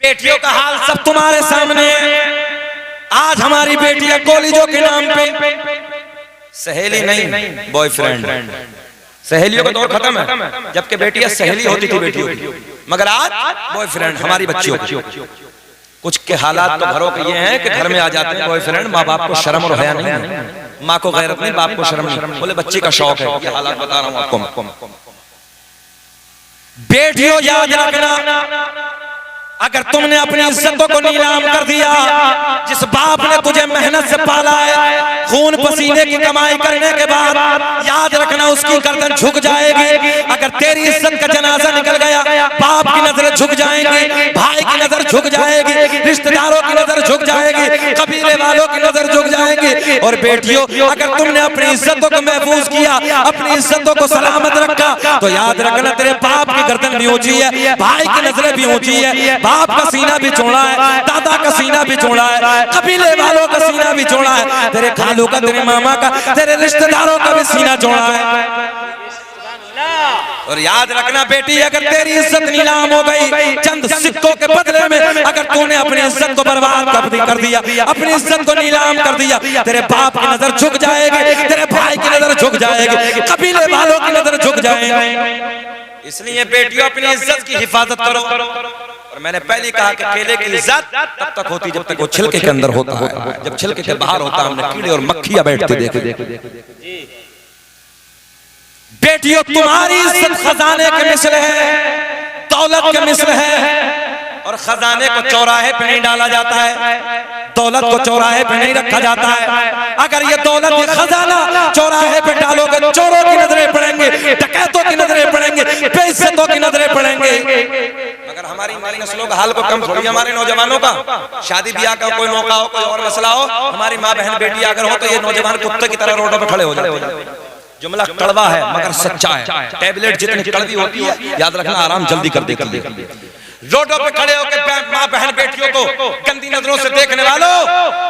बेटियों का हाल सब तुम्हारे सामने है। आज हमारी बेटियां कॉलेजों के नाम पे सहेली नहीं बॉयफ्रेंड, सहेलियों का दौर खत्म है, जबकि बेटियां सहेली होती थी बेटियों की, मगर आज बॉयफ्रेंड हमारी बच्चियों की। कुछ के हालात तो घरों के ये हैं कि घर में आ जाते हैं बॉयफ्रेंड, माँ बाप को शर्म और हया नहीं है, माँ को गैरत नहीं, बाप को शर्म नहीं, बोले बच्ची का शौक है। ये हालात बता रहा हूँ आपको। बेटियों याद रखना, अगर तुमने अपनी इज्जतों को नीलाम कर दिया, जिस बाप ने तुझे मेहनत से पाला है, खून पसीने की कमाई करने के बाद, याद रखना उसकी गर्दन झुक जाएगी। अगर तेरी इज्जत का जनाजा निकल गया, बाप की नजर झुक जाएंगी, भाई की नजर झुक जाएगी, रिश्तेदारों की नजर झुक जाएगी, कबीले वालों की नजर झुक जाएगी। और बेटियों, अगर तुमने अपनी इज्जतों को महफूज किया, अपनी इज्जतों को सलामत रखा, तो याद रखना तेरे बाप की गर्दन भी ऊंची है, भाई की नजरें भी ऊंची है, बाप का सीना भी चौड़ा है, दादा का सीना भी चौड़ा है, कबीले वालों का सीना भी चौड़ा है, तेरे खालू का, तेरे मामा का, तेरे रिश्तेदारों का भी सीना चौड़ा है। और याद रखना बेटी, अगर तेरी इज्जत नीलाम हो गई चंद सिक्कों के बदले में, अगर तूने अपनी इज्जत को बर्बाद कर दिया, अपनी इज्जत को नीलाम कर दिया, तेरे बाप की नजर झुक जाएगी, तेरे भाई की नजर झुक जाएगी, कबीले वालों की नजर झुक जाएगी। इसलिए बेटियों, अपनी इज्जत की हिफाजत करो। और मैंने पहले कहा कि केले की इज्जत तब तक होती जब तक वो छिलके के अंदर होता है, जब छिलके के बाहर होता है, हमने कीड़े और मक्खियां बैठते देखे। बेटियों, तुम्हारी इज्जत खजाने के मिसल है, दौलत के मिसल है, और खजाने को चौराहे पे नहीं डाला जाता है, दौलत को चौराहे पे नहीं रखा जाता है। अगर ये दौलत, ये खजाना चौराहे पे डालोगे, चोरों की नजरें पड़ेंगे, डकैतों की नजरें पड़ेंगे, बेइज्जतों की नजरें पड़ेंगे। मगर हमारी नस्लों का हाल को कम थोड़ी, हमारे नौजवानों का शादी ब्याह का कोई मौका हो, कोई और मसला हो, हमारी माँ बहन बेटी अगर हो, तो ये नौजवान कुत्ते की तरह रोडों पे खड़े हो जाते। जुमला कड़वा है मगर सच्चा है, टैबलेट जितनी कड़वी होती है, याद रखना आराम जल्दी कर देती है। रोडों पे खड़े होकर माँ बहन बेटियों को गंदी नजरों से देखने वालों,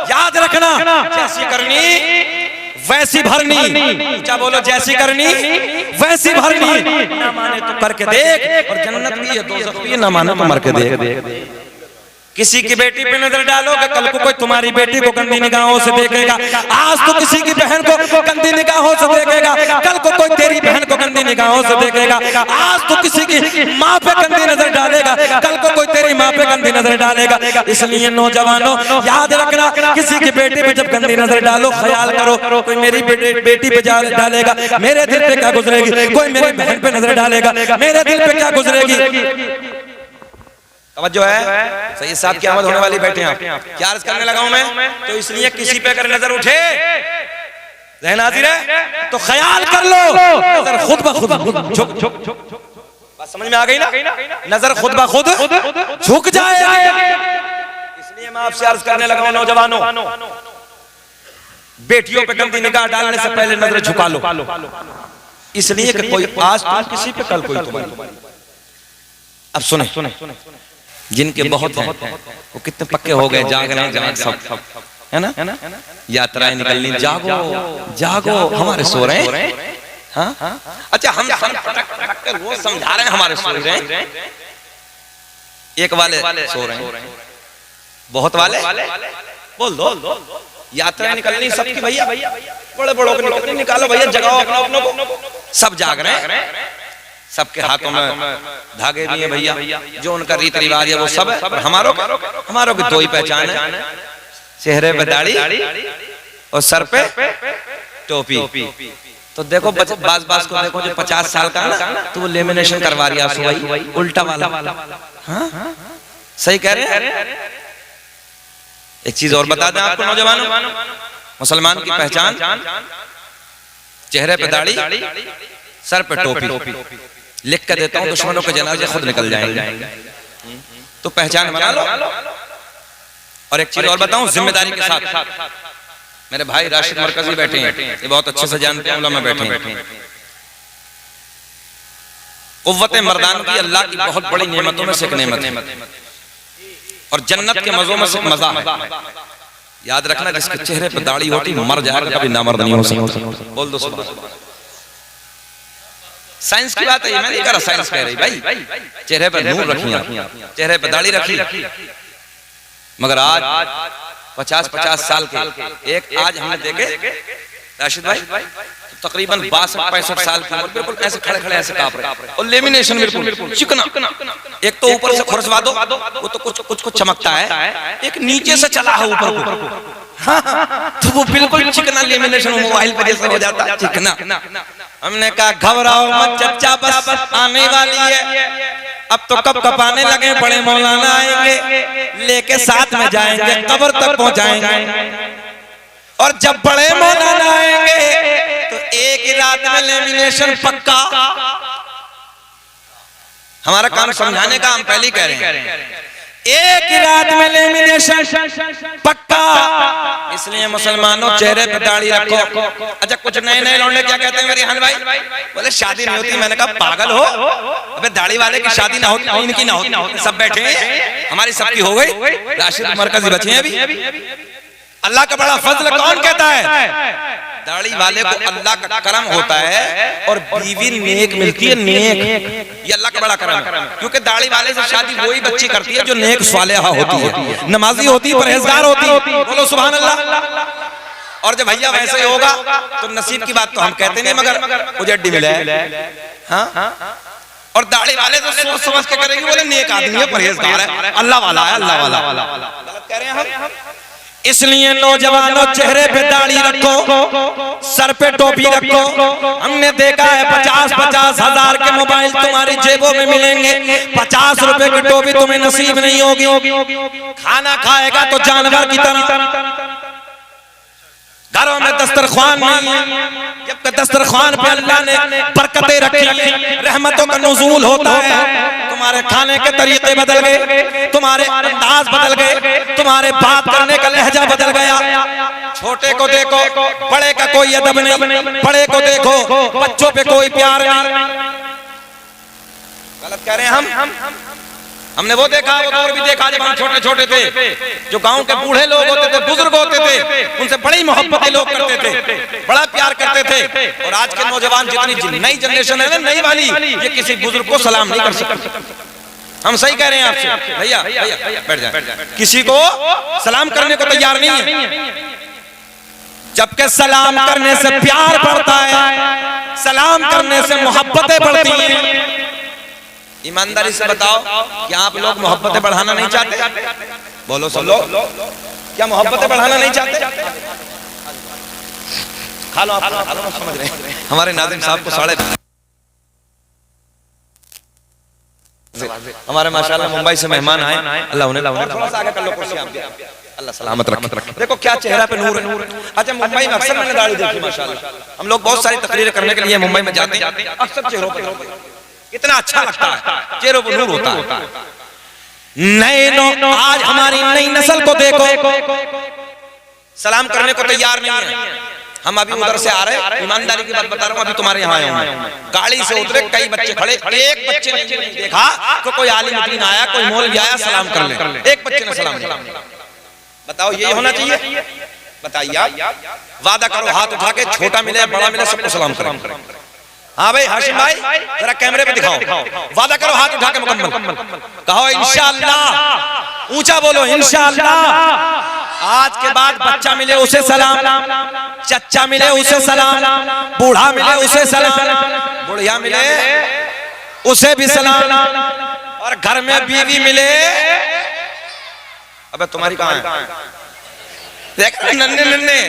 याद रखना, जैसी करनी वैसी भरनी। क्या बोलो? जैसी करनी वैसी भरनी। ना माने तो करके देख, और जन्नत भी है, दोज़ख भी है, ना माने तो मर के देख। किसी की बेटी पे नजर डालोगे, कल को कोई तुम्हारी बेटी को गंदी निगाहों से देखेगा। आज तो किसी की बहन को गंदी निगाहों से देखेगा, कल को कोई तेरी बहन को गंदी निगाहों से देखेगा। आज तो किसी की माँ पे गंदी नजर डालेगा, कल को कोई तेरी माँ पे गंदी नजर डालेगा। इसलिए नौजवानों, याद रखना, किसी की बेटी पे जब गंदी नजर डालो, ख्याल करो, कोई मेरी बेटी पे डालेगा, मेरे दिल पे क्या गुजरेगी, कोई मेरी बहन पे नजर डालेगा, मेरे दिल पे क्या गुजरेगी। जो है सही साहब की आमद होने वाली बैठे हैं, क्या अर्ज करने लगा हूं मैं, तो इसलिए किसी पे अगर नजर उठे, ज़हन हाजिर है, तो ख्याल कर लो, नजर खुद ब खुद झुक। बात समझ में आ गई ना? नजर खुद ब खुद झुक जाए। इसलिए मैं आपसे अर्ज करने लगा हूं नौजवानों, बेटियों पे गंदी निगाह डालने से पहले नजर झुका लो, इसलिए कि कोई आज तुम किसी पे, कल कोई तुम्हारी। अब सुने, जिनके बहुत हैं वो कितने पक्के हो गए, जाग रहे हैं सब, है ना? यात्राएं निकलनी, जागो जागो, हमारे सो रहे हैं। हाँ, अच्छा, हम वो समझा रहे हैं, हमारे सो रहे हैं। एक वाले सो रहे हैं, बहुत वाले बोल दो, यात्राएं निकलनी सबकी भैया, बड़े बड़ों को निकलनी, निकालो भैया, जगाओ अपनों को, सब जाग रहे हैं, सबके हाथों में धागे भी हैं भैया, जो उनका रीत रिवाज है वो सब है। हमारों की दो ही पहचान है, चेहरे पे दाढ़ी और सर पे टोपी। तो देखो बास को देखो, जो 50 साल का ना, तो वो लेमिनेशन करवा रही है, उल्टा वाला। हाँ, सही कह रहे हैं। एक चीज और बता दें आपको नौजवानों, मुसलमान की पहचान चेहरे पे दाढ़ी, सर पे टोपी। लिख कर देता हूं, दुश्मनों के जनाजे खुद निकल जाएंगे, तो पहचान बना लो। और एक चीज और बताऊं जिम्मेदारी के साथ, मेरे भाई राशिद मरकजी बैठे हैं, ये बहुत अच्छे से जानते हैं, उलमा बैठे हैं। कुव्वत मर्दान की अल्लाह की बहुत बड़ी नेमतों में से एक नेमत है, और जन्नत के मजों में से मजा है। याद रखना, जिसके चेहरे पे दाढ़ी होती मर जाएगा, कभी नामर्द नहीं हो सकता। बोल दो सुभान अल्लाह। साइंस की बात है, मैं नहीं कर रहा, साइंस कह रही भाई चेहरे पे नूर रखिए, चेहरे पे दाढ़ी रखी। मगर आज 50-50 साल के एक आज हमने देखे राशिद भाई तकरीबन 62-65 साल की उम्र, बिल्कुल ऐसे खड़े खड़े ऐसे कांप रहे और लेमिनेशन बिल्कुल चिकना। एक तो ऊपर से खुरसवा दो वो तो कुछ चमकता है, एक नीचे से चला है ऊपर को, तो वो बिल्कुल चिकना लेमिनेशन मोबाइल पे जैसे हो जाता है चिकना। हमने कहा घबराओ मत चच्चा, बस आने वाली है, अब तो कब कब आने लगे, बड़े मौलाना आएंगे लेके साथ में जाएंगे, कब्र तक पहुंचाएंगे, और जब बड़े मौलाना आएंगे तो एक ही रात में लेमिनेशन पक्का। हमारा काम समझाने का, हम पहले कह रहे हैं एक ही रात में लेमिनेशन पक्का। इसलिए मुसलमानों चेहरे पे दाढ़ी रखो। अच्छा कुछ नए नए लौंडे क्या कहते हैं मेरे रिहान भाई, बोले शादी नहीं होती। मैंने कहा पागल हो, अबे दाढ़ी वाले की शादी ना होती, इनकी ना होती, सब बैठे हैं, हमारी सबकी हो गई, राशिद मरकजी बचे हैं अभी। अल्लाह का बड़ा फजल कौन कहता है? दाढ़ी वाले को अल्लाह का करम होता है और बीवी नेक मिलती है, नेक, ये अल्लाह का बड़ा करम है। क्योंकि दाढ़ी वाले से शादी वही बच्ची करती है जो नेक सालेहा होती है, नमाजी होती है, परहेजगार होती है, बोलो सुभान अल्लाह। और जब भैया वैसे ही होगा तो नसीब की बात तो हम कहते नहीं, मगर उजड्डी मिले। हाँ, और दाढ़ी वाले तो सोच समझ के करेंगे, बोले नेक आदमी है, परहेजगार है, अल्लाह वाला है, अल्लाह वाला। गलत कह रहे हैं हम। इसलिए नौजवानों चेहरे पे दाढ़ी रखो, सर पे टोपी रखो। हमने देखा है 50-50 हजार के मोबाइल तुम्हारी जेबों में मिलेंगे, 50 रुपए की टोपी तुम्हें नसीब नहीं होगी। खाना खाएगा तो जानवर की तरह, घरों में दस्तरख्वान नहीं है, जबकि दस्तरख्वान पे अल्लाह ने बरकतें रखी हैं, रहमतों का नुज़ूल होता है। तुम्हारे खाने के तरीके बदल गए, तुम्हारे अंदाज बदल गए, तुम्हारे बात करने का लहजा बदल गया। छोटे को देखो, बड़े का कोई अदब नहीं, बड़े को देखो, बच्चों पे कोई प्यार नहीं। गलत कह रहे हैं हम। हमने वो देखा, वो दौर भी देखा जब हम छोटे छोटे थे, जो गांव के बूढ़े लोग होते थे, बुजुर्ग होते थे, उनसे बड़ी मोहब्बतें लोग करते थे, बड़ा प्यार करते थे। और आज के नौजवान जितनी नई जनरेशन है ना, नई वाली, ये किसी बुजुर्ग को सलाम नहीं कर सकते। हम सही कह रहे हैं आपसे, भैया बैठ जाए, किसी को सलाम करने को तैयार नहीं है, जबकि सलाम करने से प्यार बढ़ता है, सलाम करने से मोहब्बतें बढ़ती हैं। ईमानदारी से बताओ कि आप लोग मोहब्बतें बढ़ाना नहीं चाहते? बोलो सब लोग, क्या मोहब्बतें बढ़ाना नहीं चाहते? खा लो आप, समझ रहे हैं। हमारे नाज़िम साहब को हमारे माशाल्लाह मुंबई से मेहमान आए, अल्लाह उन्हें थोड़ा सा आगे कर लो कुर्सी, अल्लाह सलामत रखे। देखो क्या चेहरा पे नूर है। अच्छा मुंबई में अक्सर मैंने दाढ़ी देखी माशाल्लाह, हम लोग बहुत सारी तकरीरें करने के लिए मुंबई में जाते हैं, अक्सर चेहरों पे कितना अच्छा लगता है, चेहरों पर नूर होता है। नए आज हमारी नई नस्ल को देखो, सलाम करने को तैयार नहीं है। हम अभी उधर से आ रहे, ईमानदारी की बात बता रहा हूँ, अभी तुम्हारे यहाँ आया हूँ, गाड़ी से उतरे, कई बच्चे खड़े, एक बच्चे ने नहीं देखा तो कोई आलिम दीन आया, कोई मौलवी आया, सलाम कर ले, एक बच्चे ने सलाम किया। बताओ ये होना चाहिए? बताइए आप, वादा करो हाथ उठा के, छोटा मिले बड़ा मिले सबको सलाम करें। हाँ भाई हाशिम भाई जरा कैमरे पे दिखाओ, वादा करो हाथ उठा के मुकम्मल, कहो इंशाअल्लाह, ऊंचा बोलो इंशाअल्लाह। आज के बाद बच्चा मिले उसे सलाम, चच्चा मिले उसे सलाम, बूढ़ा मिले उसे सलाम, बुढ़िया मिले उसे भी सलाम, और घर में बीवी मिले, अबे तुम्हारी कहाँ है? देख नन्हे नन्हे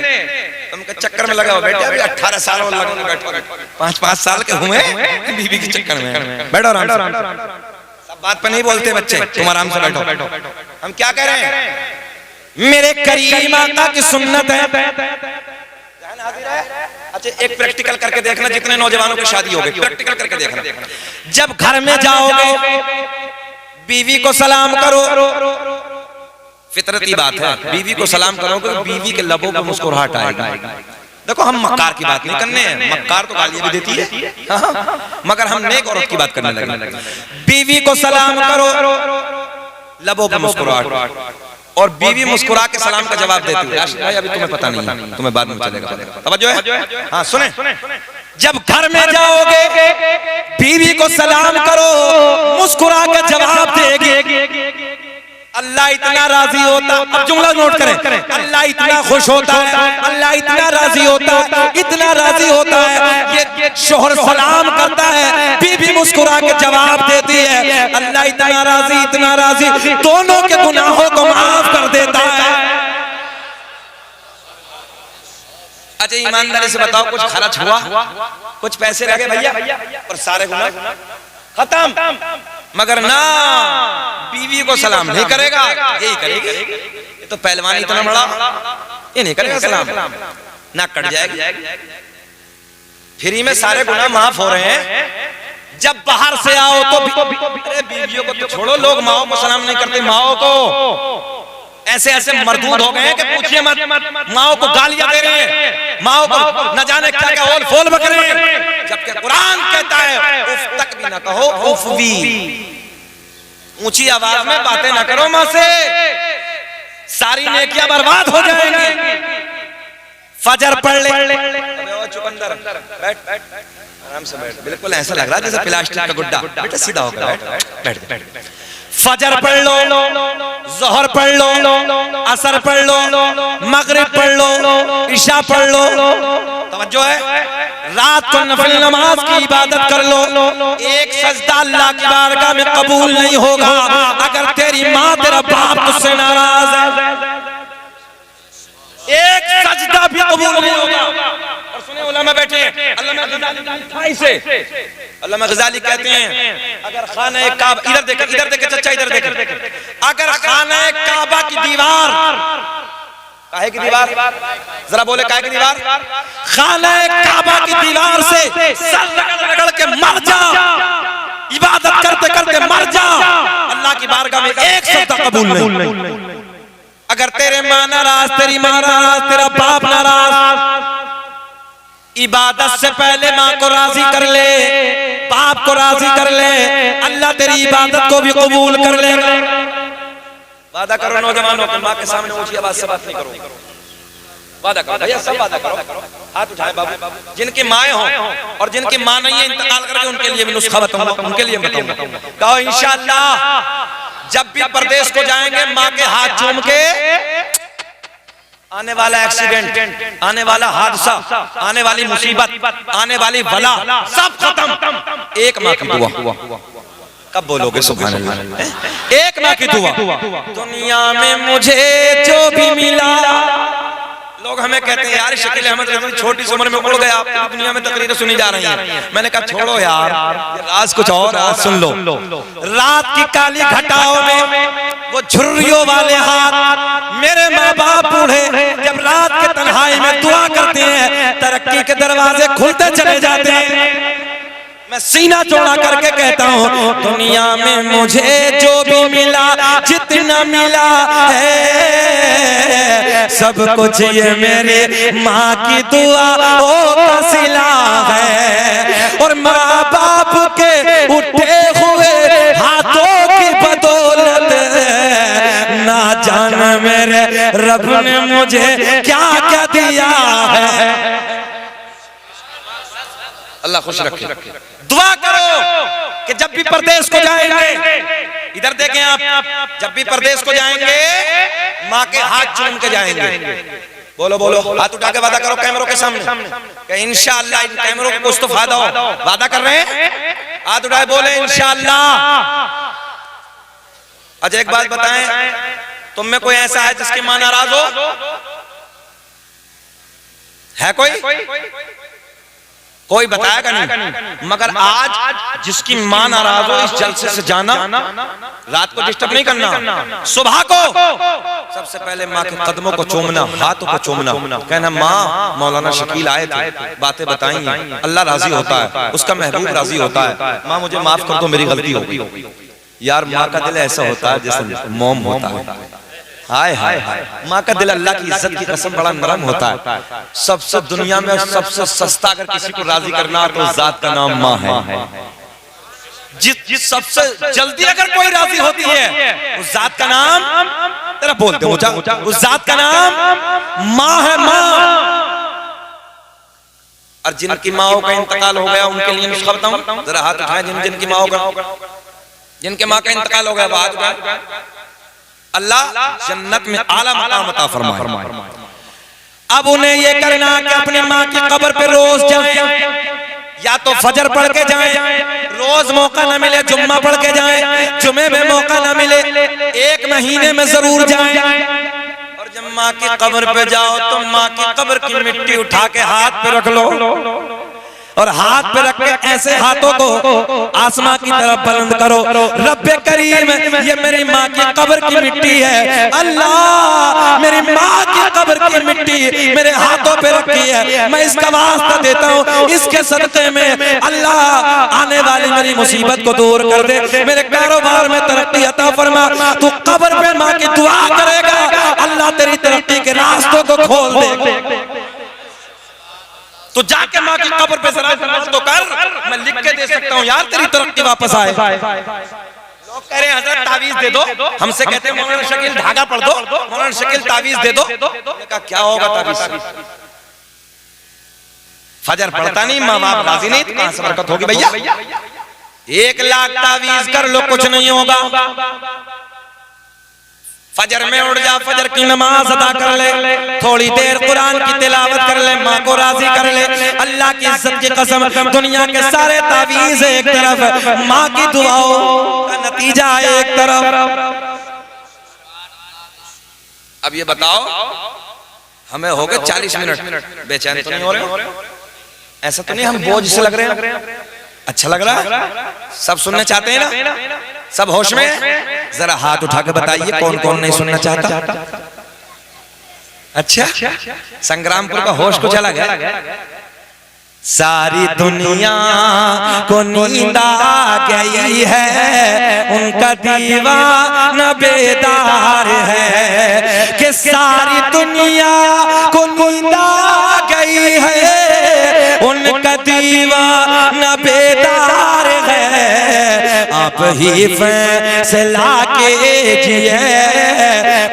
तुम के चक्कर में लगा हो बेटे, अभी 18 साल और लगने बैठो, 5-5 साल के हुए बीवी के चक्कर में। बैठो आराम से, सब बात पे नहीं बोलते बच्चे, तुम आराम से बैठो। हम क्या कह रहे हैं? मेरे करीम आका की सुन्नत है। अच्छा एक प्रैक्टिकल करके देखना, जितने नौजवानों की शादी हो गई प्रैक्टिकल करके देखना, जब घर में जाओगे बीवी को सलाम करो, फितरती बात है, बीवी को सलाम करोगे बीवी के लबों पे मुस्कुराहट आएगी। देखो हम मक्कार की बात नहीं करने हैं, मक्कार तो गालियां भी देती है, मगर हम नेक औरत की बात करने लगे। बीवी को सलाम करो, लबों पे मुस्कुराहट, और बीवी मुस्कुरा के सलाम का जवाब देती है। भाई अभी तुम्हें पता नहीं, तुम्हें बाद में चलेगा, तवज्जो है? हाँ सुने, जब घर में जाओगे बीवी को सलाम करो, मुस्कुरा के जवाब देगी। अल्लाह इतना राजी होता, अब जुमला नोट करें, अल्लाह इतना खुश होता है, अल्लाह इतना राजी होता है, इतना राजी होता है, ये शोहर सलाम करता है, बीवी मुस्कुरा के जवाब देती है। अल्लाह इतना राजी, दोनों के गुनाहों को माफ कर देता है। अच्छा ईमानदारी से बताओ, कुछ खर्च हुआ, कुछ पैसे लगे भैया, और सारे गुनाह खत्म। मगर ना, बीवी को सलाम नहीं करेगा, यही करेगी। ये तो पहलवान इतना बड़ा, ये नहीं करेगा सलाम, ना कट जाएगी। फ्री में सारे गुनाह माफ हो रहे हैं। जब बाहर से आओ तो अरे बीवियों को तो छोड़ो, लोग माओ को सलाम नहीं करते। माओ को ऐसे ऐसे मरदूद हो गए हैं कि पूछिए मत। माओ को गालियां दे रहे हैं, माओ को न जाने क्या क्या ओल फोल बक रहे हैं, जबकि कुरान कहता है उफ तक भी ना कहो, उफ भी। ऊंची आवाज में बातें ना करो मां से, सारी नेकियां बर्बाद हो जाएंगी। फजर पढ़ ले, चुकंदर बैठ, आराम से बैठ, बिल्कुल ऐसा लग रहा है जैसे प्लास्टिक का गुड्डा। बेटा सीधा होकर बैठ। फजर पढ़ लो, जोहर पढ़ लो, असर पढ़ लो, मगरिब पढ़ लो, इशा पढ़ लो। तवज्जो है, रात को नफल नमाज की इबादत कर लो। एक सजदा अल्लाह की बारगाह में कबूल नहीं होगा अगर तेरी माँ तेरा बाप तुझसे नाराज है। एक सजदा भी कबूल नहीं होगा। और सुने उलमा बैठे हैं, अल्लामा गज़ाली कहते हैं अगर खाना काबा, इधर देखे चचा, इधर देखे, अगर खाना काबा की दीवार, काहे की दीवार, जरा बोले काहे की दीवार, खाना काबा की दीवार से सर रगड़ के मर जा, इबादत करते करते मर जा, अल्लाह की बारगाह में एक सजदा कबूल नहीं। अगर तेरे माँ नाराज, तेरी माँ नाराज, तेरा बाप नाराज, इबादत से पहले माँ को राजी कर ले, बाप को राजी कर ले, अल्लाह तेरी इबादत को भी कबूल कर लेगा। वादा करो नौजवानों को, माँ के सामने ऊंची आवाज से बात नहीं करो। वादा करो भैया, सब वादा करो, हाथ उठाए बाबू। जिनकी माएँ हों और जिनकी माँ नहीं है, इंतकाल करके उनके लिए भी नुस्खा बताऊंगा, उनके लिए बताऊंगा। कहो इंशाअल्लाह जब भी परदेश को जाएंगे, माँ के हाथ चूम के, आने वाला एक्सीडेंट, आने वाला हादसा, आने वाली मुसीबत, आने वाली बला सब खत्म। एक माँ की दुआ। कब बोलोगे सुभान अल्लाह? एक माँ की दुआ। दुनिया में मुझे जो भी मिला, लोग हमें कहते हैं यार शकील अहमद छोटी सी उम्र में उड़ गया, दुनिया में तकरीरें सुनी जा रही हैं। मैंने कहा छोड़ो यार, राज कुछ और, आज सुन लो। रात की काली घटाओं में वो झुर्रियों वाले हाथ, मेरे माँ बाप बूढ़े जब रात के तन्हाई में दुआ करते हैं, तरक्की के दरवाजे खुलते चले जाते हैं। मैं सीना चौड़ा करके कहता हूँ, दुनिया में मुझे जो भी मिला, जितना मिला है, सब कुछ ये मेरे माँ की दुआ का सिला है। और माँ बाप के उठे हुए हाथों की बदौलत, ना जाने मेरे रब ने मुझे क्या क्या दिया है। अल्लाह खुश रखे। दुआ करो कि जब भी परदेश को जाएंगे, इधर देखें आप, जब भी परदेश को जाएंगे माँ के हाथ चूम के जाएंगे। बोलो बोलो, हाथ उठा के वादा करो कैमरों के सामने कि इंशाअल्लाह इन कैमरों को कुछ तो फायदा हो। वादा कर रहे हैं? हाथ उठाए बोले इंशाअल्लाह। अच्छा एक बात बताएं, तुम में कोई ऐसा है जिसकी माँ नाराज हो? है कोई बताएगा नहीं। मगर आज जिसकी मां नाराज हो, इस जलसे से जाना, रात को डिस्टर्ब नहीं करना, सुबह को सबसे पहले माँ के कदमों को चूमना, हाथों को चूमना, कहना माँ मौलाना शकील आए थे, बातें बताई, अल्लाह राजी होता है, उसका महबूब राजी होता है, माँ मुझे माफ कर दो, मेरी गलती हो गई। यार माँ का दिल ऐसा होता है जैसे मोम होता है। हाय हाय हाय, माँ का दिल अल्लाह की इज्जत की कसम बड़ा नरम होता है। सबसे दुनिया में सबसे सस्ता अगर किसी को राजी करना तो उस जात का नाम माँ है। जिस सबसे जल्दी अगर कोई राजी होती है उस जात का नाम, तेरा बोलते हो उस जात का नाम माँ है। माँ और जिनकी माओ का इंतकाल हो गया उनके लिए नुस्खा बताऊं, जरा हाथ उठाएं। जिनकी माओ का, जिनके माँ का इंतकाल हो गया, बात अल्लाह जन्नत में आला मकाम अता फरमाए। अब उन्हें ये करना कि अपनी माँ की कब्र पे रोज जाएं, या तो फजर पढ़ के जाएं, रोज मौका न मिले जुम्मा पढ़ के जाएं, जुमे में मौका न मिले 1 महीने में जरूर जाएं। और जब माँ की कब्र पे जाओ तो माँ की कब्र की मिट्टी उठा के हाथ पे रख लो, और हाथ पे रख के ऐसे हाथों को आसमां की तरफ बुलंद करो, रब्बे करीम ये मेरी माँ की कब्र की मिट्टी है, अल्लाह मेरी माँ की कब्र की मिट्टी मेरे हाथों पे रखी है, मैं इसका वास्ता देता हूँ, इसके सदक़े में अल्लाह आने वाली मेरी मुसीबत को दूर कर दे, मेरे कारोबार में तरक्की अता फरमा। तू कब्र पे माँ की दुआ करेगा, अल्लाह तेरी तरक्की के रास्तों को खोल दे। तो जाके माँ की कब्र पे जरा तो कर, मैं लिख के दे सकता हूँ यार तेरी तरक्की वापस आए। लोग कह रहे हैं हजरत तावीज दे दो, हमसे कहते हैं मौलाना शकील धागा पढ़ दो, मौलाना शकील तावीज दे दो। कहा क्या होगा तावीज, फजर पढ़ता नहीं, माँ बाप राजी नहीं, तो कहां से बरकत होगी भैया। 1 लाख तावीज कर लो कुछ नहीं होगा। फजर में उठ जा, फजर की नमाज अदा कर ले, थोड़ी देर कुरान की तिलावत कर ले, माँ को राजी कर ले। अल्लाह की इज्जत की कसम, दुनिया के सारे तावीज़ एक तरफ, माँ की दुआओं का नतीजा एक तरफ। अब ये बताओ, हमें हो गए 40 मिनट, बेचैन तो नहीं हो रहे? ऐसा तो नहीं हम बोझ से लग रहे हैं? अच्छा लग रहा है? सब सुनना चाहते हैं ना? सब होश में? जरा हाथ उठा के बताइए कौन कौन नहीं सुनना चाहता। अच्छा, संग्रामपुर का होश को चला गया। सारी दुनिया को नींद आ गई है, उनका दीवाना बेदार है, कि सारी दुनिया को नींद आ गई है, उनका दीवाना बेदार है। आप ही फैसला कीजिए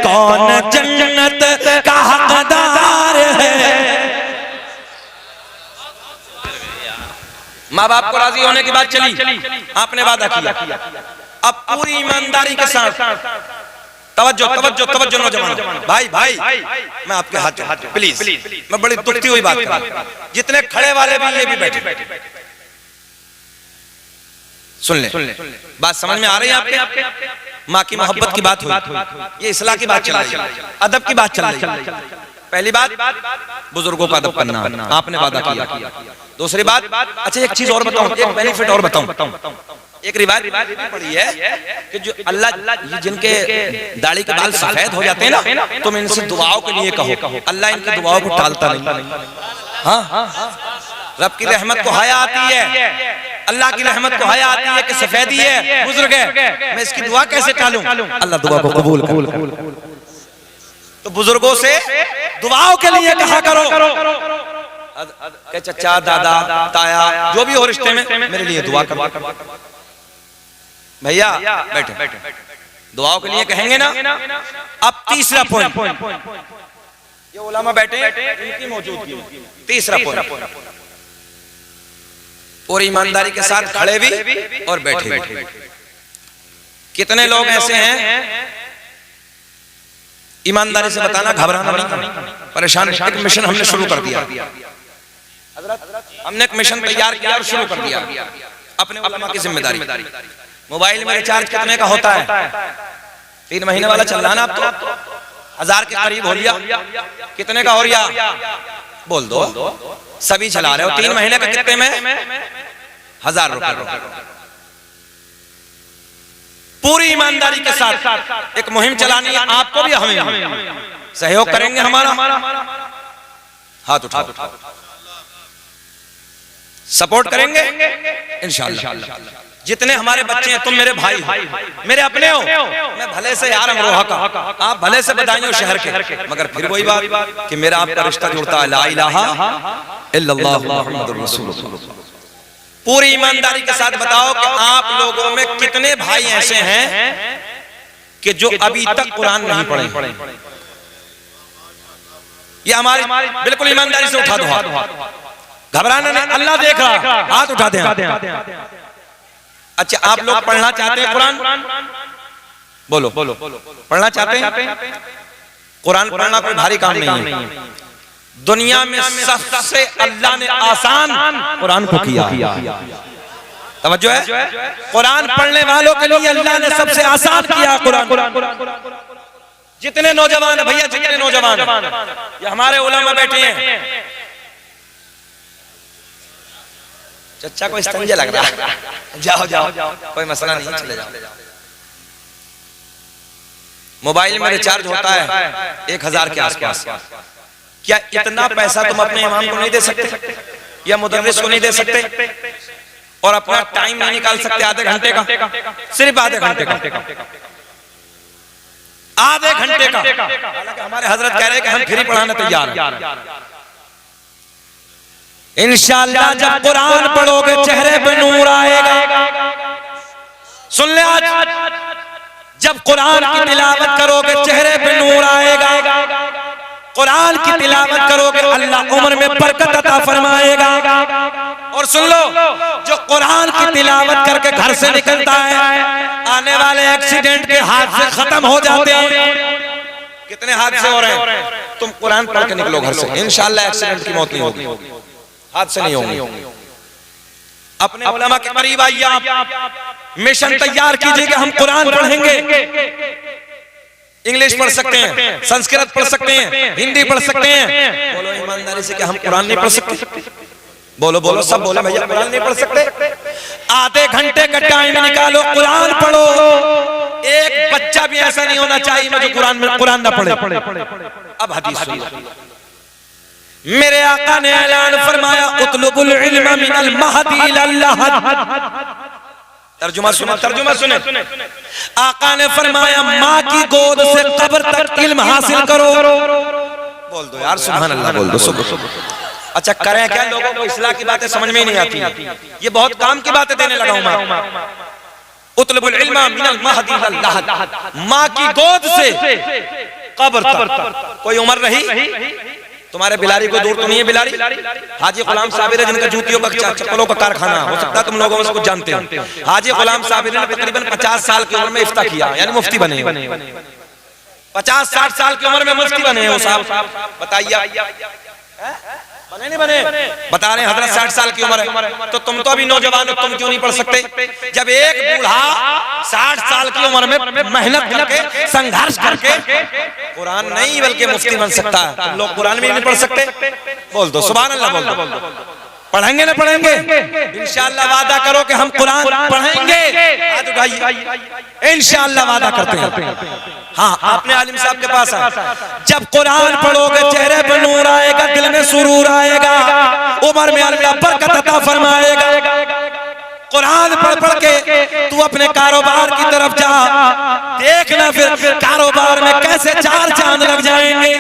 कौन जन्नत का हकदार है। माँ बाप को राजी होने की बात चली, आपने वादा किया, अब पूरी ईमानदारी के साथ तवज्जो तवज्जो तवज्जो नौजवान भाई भाई, मैं आपके हाथ प्लीज, मैं बड़ी दुखती हुई बात कर रहा हूं, जितने खड़े वाले भी ये भी बैठे, सुन ले, बात समझ में आ रही है आपके? माँ की मोहब्बत की बात हुई, ये इस्लाह की बात चल रही है, अदब की बात चल रही है। पहली बात बुजुर्गों का अदब करना, आपने वादा किया। दूसरी बात, अच्छा एक चीज और बताऊं, एक बेनिफिट और बताऊं। एक रिवायत पड़ी है कि जो अल्लाह जिनके दाढ़ी के बाल सफेद हो जाते हैं ना, तुम इनसे दुआओं के लिए कहो, अल्लाह इनकी दुआओं को टालता नहीं। हाँ, रब की रहमत को हया आती है, अल्लाह की रहमत को हया आती है कि सफेदी है, बुजुर्ग है, मैं इसकी दुआ कैसे टालूं? अल्लाह दुआ को कबूल कर। तो बुजुर्गों से दुआओं के लिए कहा करो, के चचा दादा ताया जो भी हो रिश्ते में, मेरे लिए दुआ करो। भैया बैठे, दुआओं के लिए कहेंगे ना। अब तीसरा पॉइंट, ये उलमा बैठे इनकी मौजूदगी, तीसरा पॉइंट, पूरी ईमानदारी के साथ खड़े भी और बैठे भी। कितने लोग ऐसे हैं, ईमानदारी से बताना, घबराना नहीं, परेशान। एक मिशन हमने शुरू कर दिया, हमने एक मिशन तैयार किया और शुरू कर दिया, अपने उलमा की जिम्मेदारी। मोबाइल में रिचार्ज कितने का होता है? 3 महीने वाला चल रहा है ना, आप तो 1000 के करीब हो लिया। कितने का हो रिया? बोल दो, सभी चला रहे हो। 3 महीने का कितने में? 1000 रुपए। पूरी ईमानदारी के साथ एक मुहिम चलानी है, आपको भी हमें सहयोग करेंगे। हमारा हाथ उठाओ, सपोर्ट करेंगे इंशाअल्लाह। जितने हमारे बच्चे हैं, तुम मेरे भाई हो, मेरे अपने हो। मैं भले से यार अमरोहा का, आप भले से बदायूं शहर के, मगर फिर वही बात कि मेरा आपका रिश्ता जुड़ता है, ला इलाहा इल्लल्लाह मुहम्मदुर रसूलुल्लाह। पूरी ईमानदारी के साथ बताओ कि आप लोगों में कितने भाई ऐसे हैं कि जो अभी तक कुरान नहीं पढ़े? ये हमारी बिल्कुल ईमानदारी से उठा दो हाथ। घबराना नहीं, अल्लाह देख रहा। हाथ उठा दें। अच्छा, आप लोग पढ़ना चाहते हैं कुरान? बोलो पढ़ना चाहते हैं? कुरान पढ़ना कोई भारी काम नहीं है। दुनिया में सबसे अल्लाह ने आसान कुरान को किया। तवज्जो है, कुरान पढ़ने वालों के लिए अल्लाह ने सबसे आसान किया कुरान। जितने नौजवान है भैया, जितने नौजवान ये हमारे उलमा बैठे हैं, चचा को इस्तंजा लग रहा है, जाओ कोई मसला नहीं, चले जाओ। मोबाइल में रिचार्ज होता है 1000 के आसपास। क्या इतना पैसा तुम अपने इमाम को नहीं दे सकते या मुदर्रिस को नहीं दे सकते और अपना टाइम नहीं निकाल सकते आधे घंटे का? सिर्फ आधे घंटे का, आधे घंटे का। हालांकि हमारे हजरत कह रहे हैं कि हम फ्री पढ़ाने तैयार हैं। इंशाअल्लाह जब कुरान पढ़ोगे चेहरे पे नूर आएगा। सुन ले, आज जब कुरान की तिलावत करोगे चेहरे पे नूर आएगा। कुरान की तिलावत करोगे अल्लाह उम्र में बरकत अता फरमाएगा। और सुन लो, जो कुरान की तिलावत करके घर से निकलता है, आने वाले एक्सीडेंट के हादसे खत्म हो जाते हैं। कितने हादसे हो रहे हैं? तुम कुरान पढ़ के निकलो घर से, इंशाअल्लाह एक्सीडेंट की मौत नहीं होगी, हादसे नहीं होंगे। अपने उलमा के करीब आइए, आप मिशन तैयार कीजिए कि हम कुरान पढ़ेंगे। इंग्लिश पढ़ सकते हैं, संस्कृत पढ़ सकते हैं, हिंदी पढ़ सकते हैं। बोलो ईमानदारी से कि हम कुरान नहीं पढ़ सकते? बोलो सब बोले भैया कुरान नहीं पढ़ सकते। आधे घंटे का टाइम निकालो, कुरान पढ़ो। एक बच्चा भी ऐसा नहीं होना चाहिए जो कुरान ना पढ़े। अब हदीस सुनिए, मेरे आका ने ऐलान फरमाया उतलुबुल इल्म मिनल महदी इलल लहद। तर्जुमा सुने। आका ने फरमाया माँ की गोद से कब्र तक इल्म हासिल करो। बोल दो यार सुभान अल्लाह, बोल दो। अच्छा करें क्या? लोगों को इस्लाह की बातें समझ में ही नहीं आती। ये बहुत काम की बातें देने लगा हूं मैं। उतलुबुल इल्म मिनल महदी इलल लहद, माँ की गोद से कब्र तक। कोई उम्र रही? तुम्हारे बिलारी को दूर तो नहीं है बिलारी? हाजी गुलाम साबिर है जिनका जूतियों का चप्पलों का कारखाना, हो सकता है तुम लोगों में कुछ जानते हो। हाजी गुलाम साबिर ने तकरीबन 50 साल की उम्र में इफ्ता किया, यानी मुफ्ती बने। 50-60 साल की उम्र में मुफ्ती बने हो साहब। बताइए बने नहीं बने? बता रहे हैं हजरत 60 साल की उम्र है, तो तुम तो अभी नौजवान हो, तुम क्यों नहीं पढ़ सकते? जब एक बूढ़ा 60 साल की उम्र में मेहनत करके संघर्ष करके कुरान नहीं बल्कि मुफ्ती बन सकता है, तुम लोग कुरान भी नहीं पढ़ सकते? बोल दो सुभान अल्लाह, बोल दो। पढ़ेंगे ना पढ़ेंगे? इंशाअल्लाह वादा करो कि हम कुरान पढ़ेंगे। हाथ उठाइए, इंशाअल्लाह वादा करते हैं। हाँ, आपने आलिम साहब के पास आए, जब कुरान पढ़ोगे चेहरे पर नूर आएगा, दिल में सुरूर आएगा, उम्र में अल्लाह बरकत अता फरमाएगा। कुरान पढ़ के तू अपने कारोबार की तरफ जा, देखना फिर कारोबार में कैसे 4 चांद लग जाएंगे।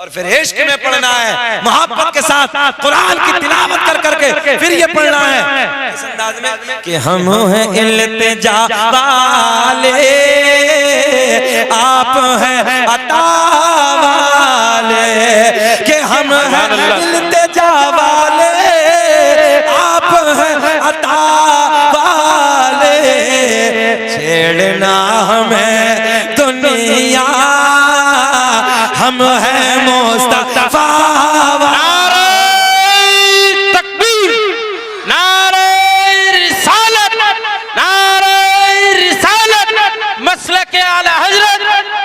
और फिर इश्क में पढ़ना है, मोहब्बत के साथ कुरान की तिलावत कर करके फिर ये पढ़ना है इस अंदाज में कि हम हैं इल्तिजा वाले, आप हैं अता वाले, कि हम हैं इल्तिजा वाले, आप हैं अता वाले, छेड़ना हमें दुनिया, हम हैं मुस्तफा। नारे तकबीर, नारे रिसालत, नारे रिसालत, मसलक आला हजरत,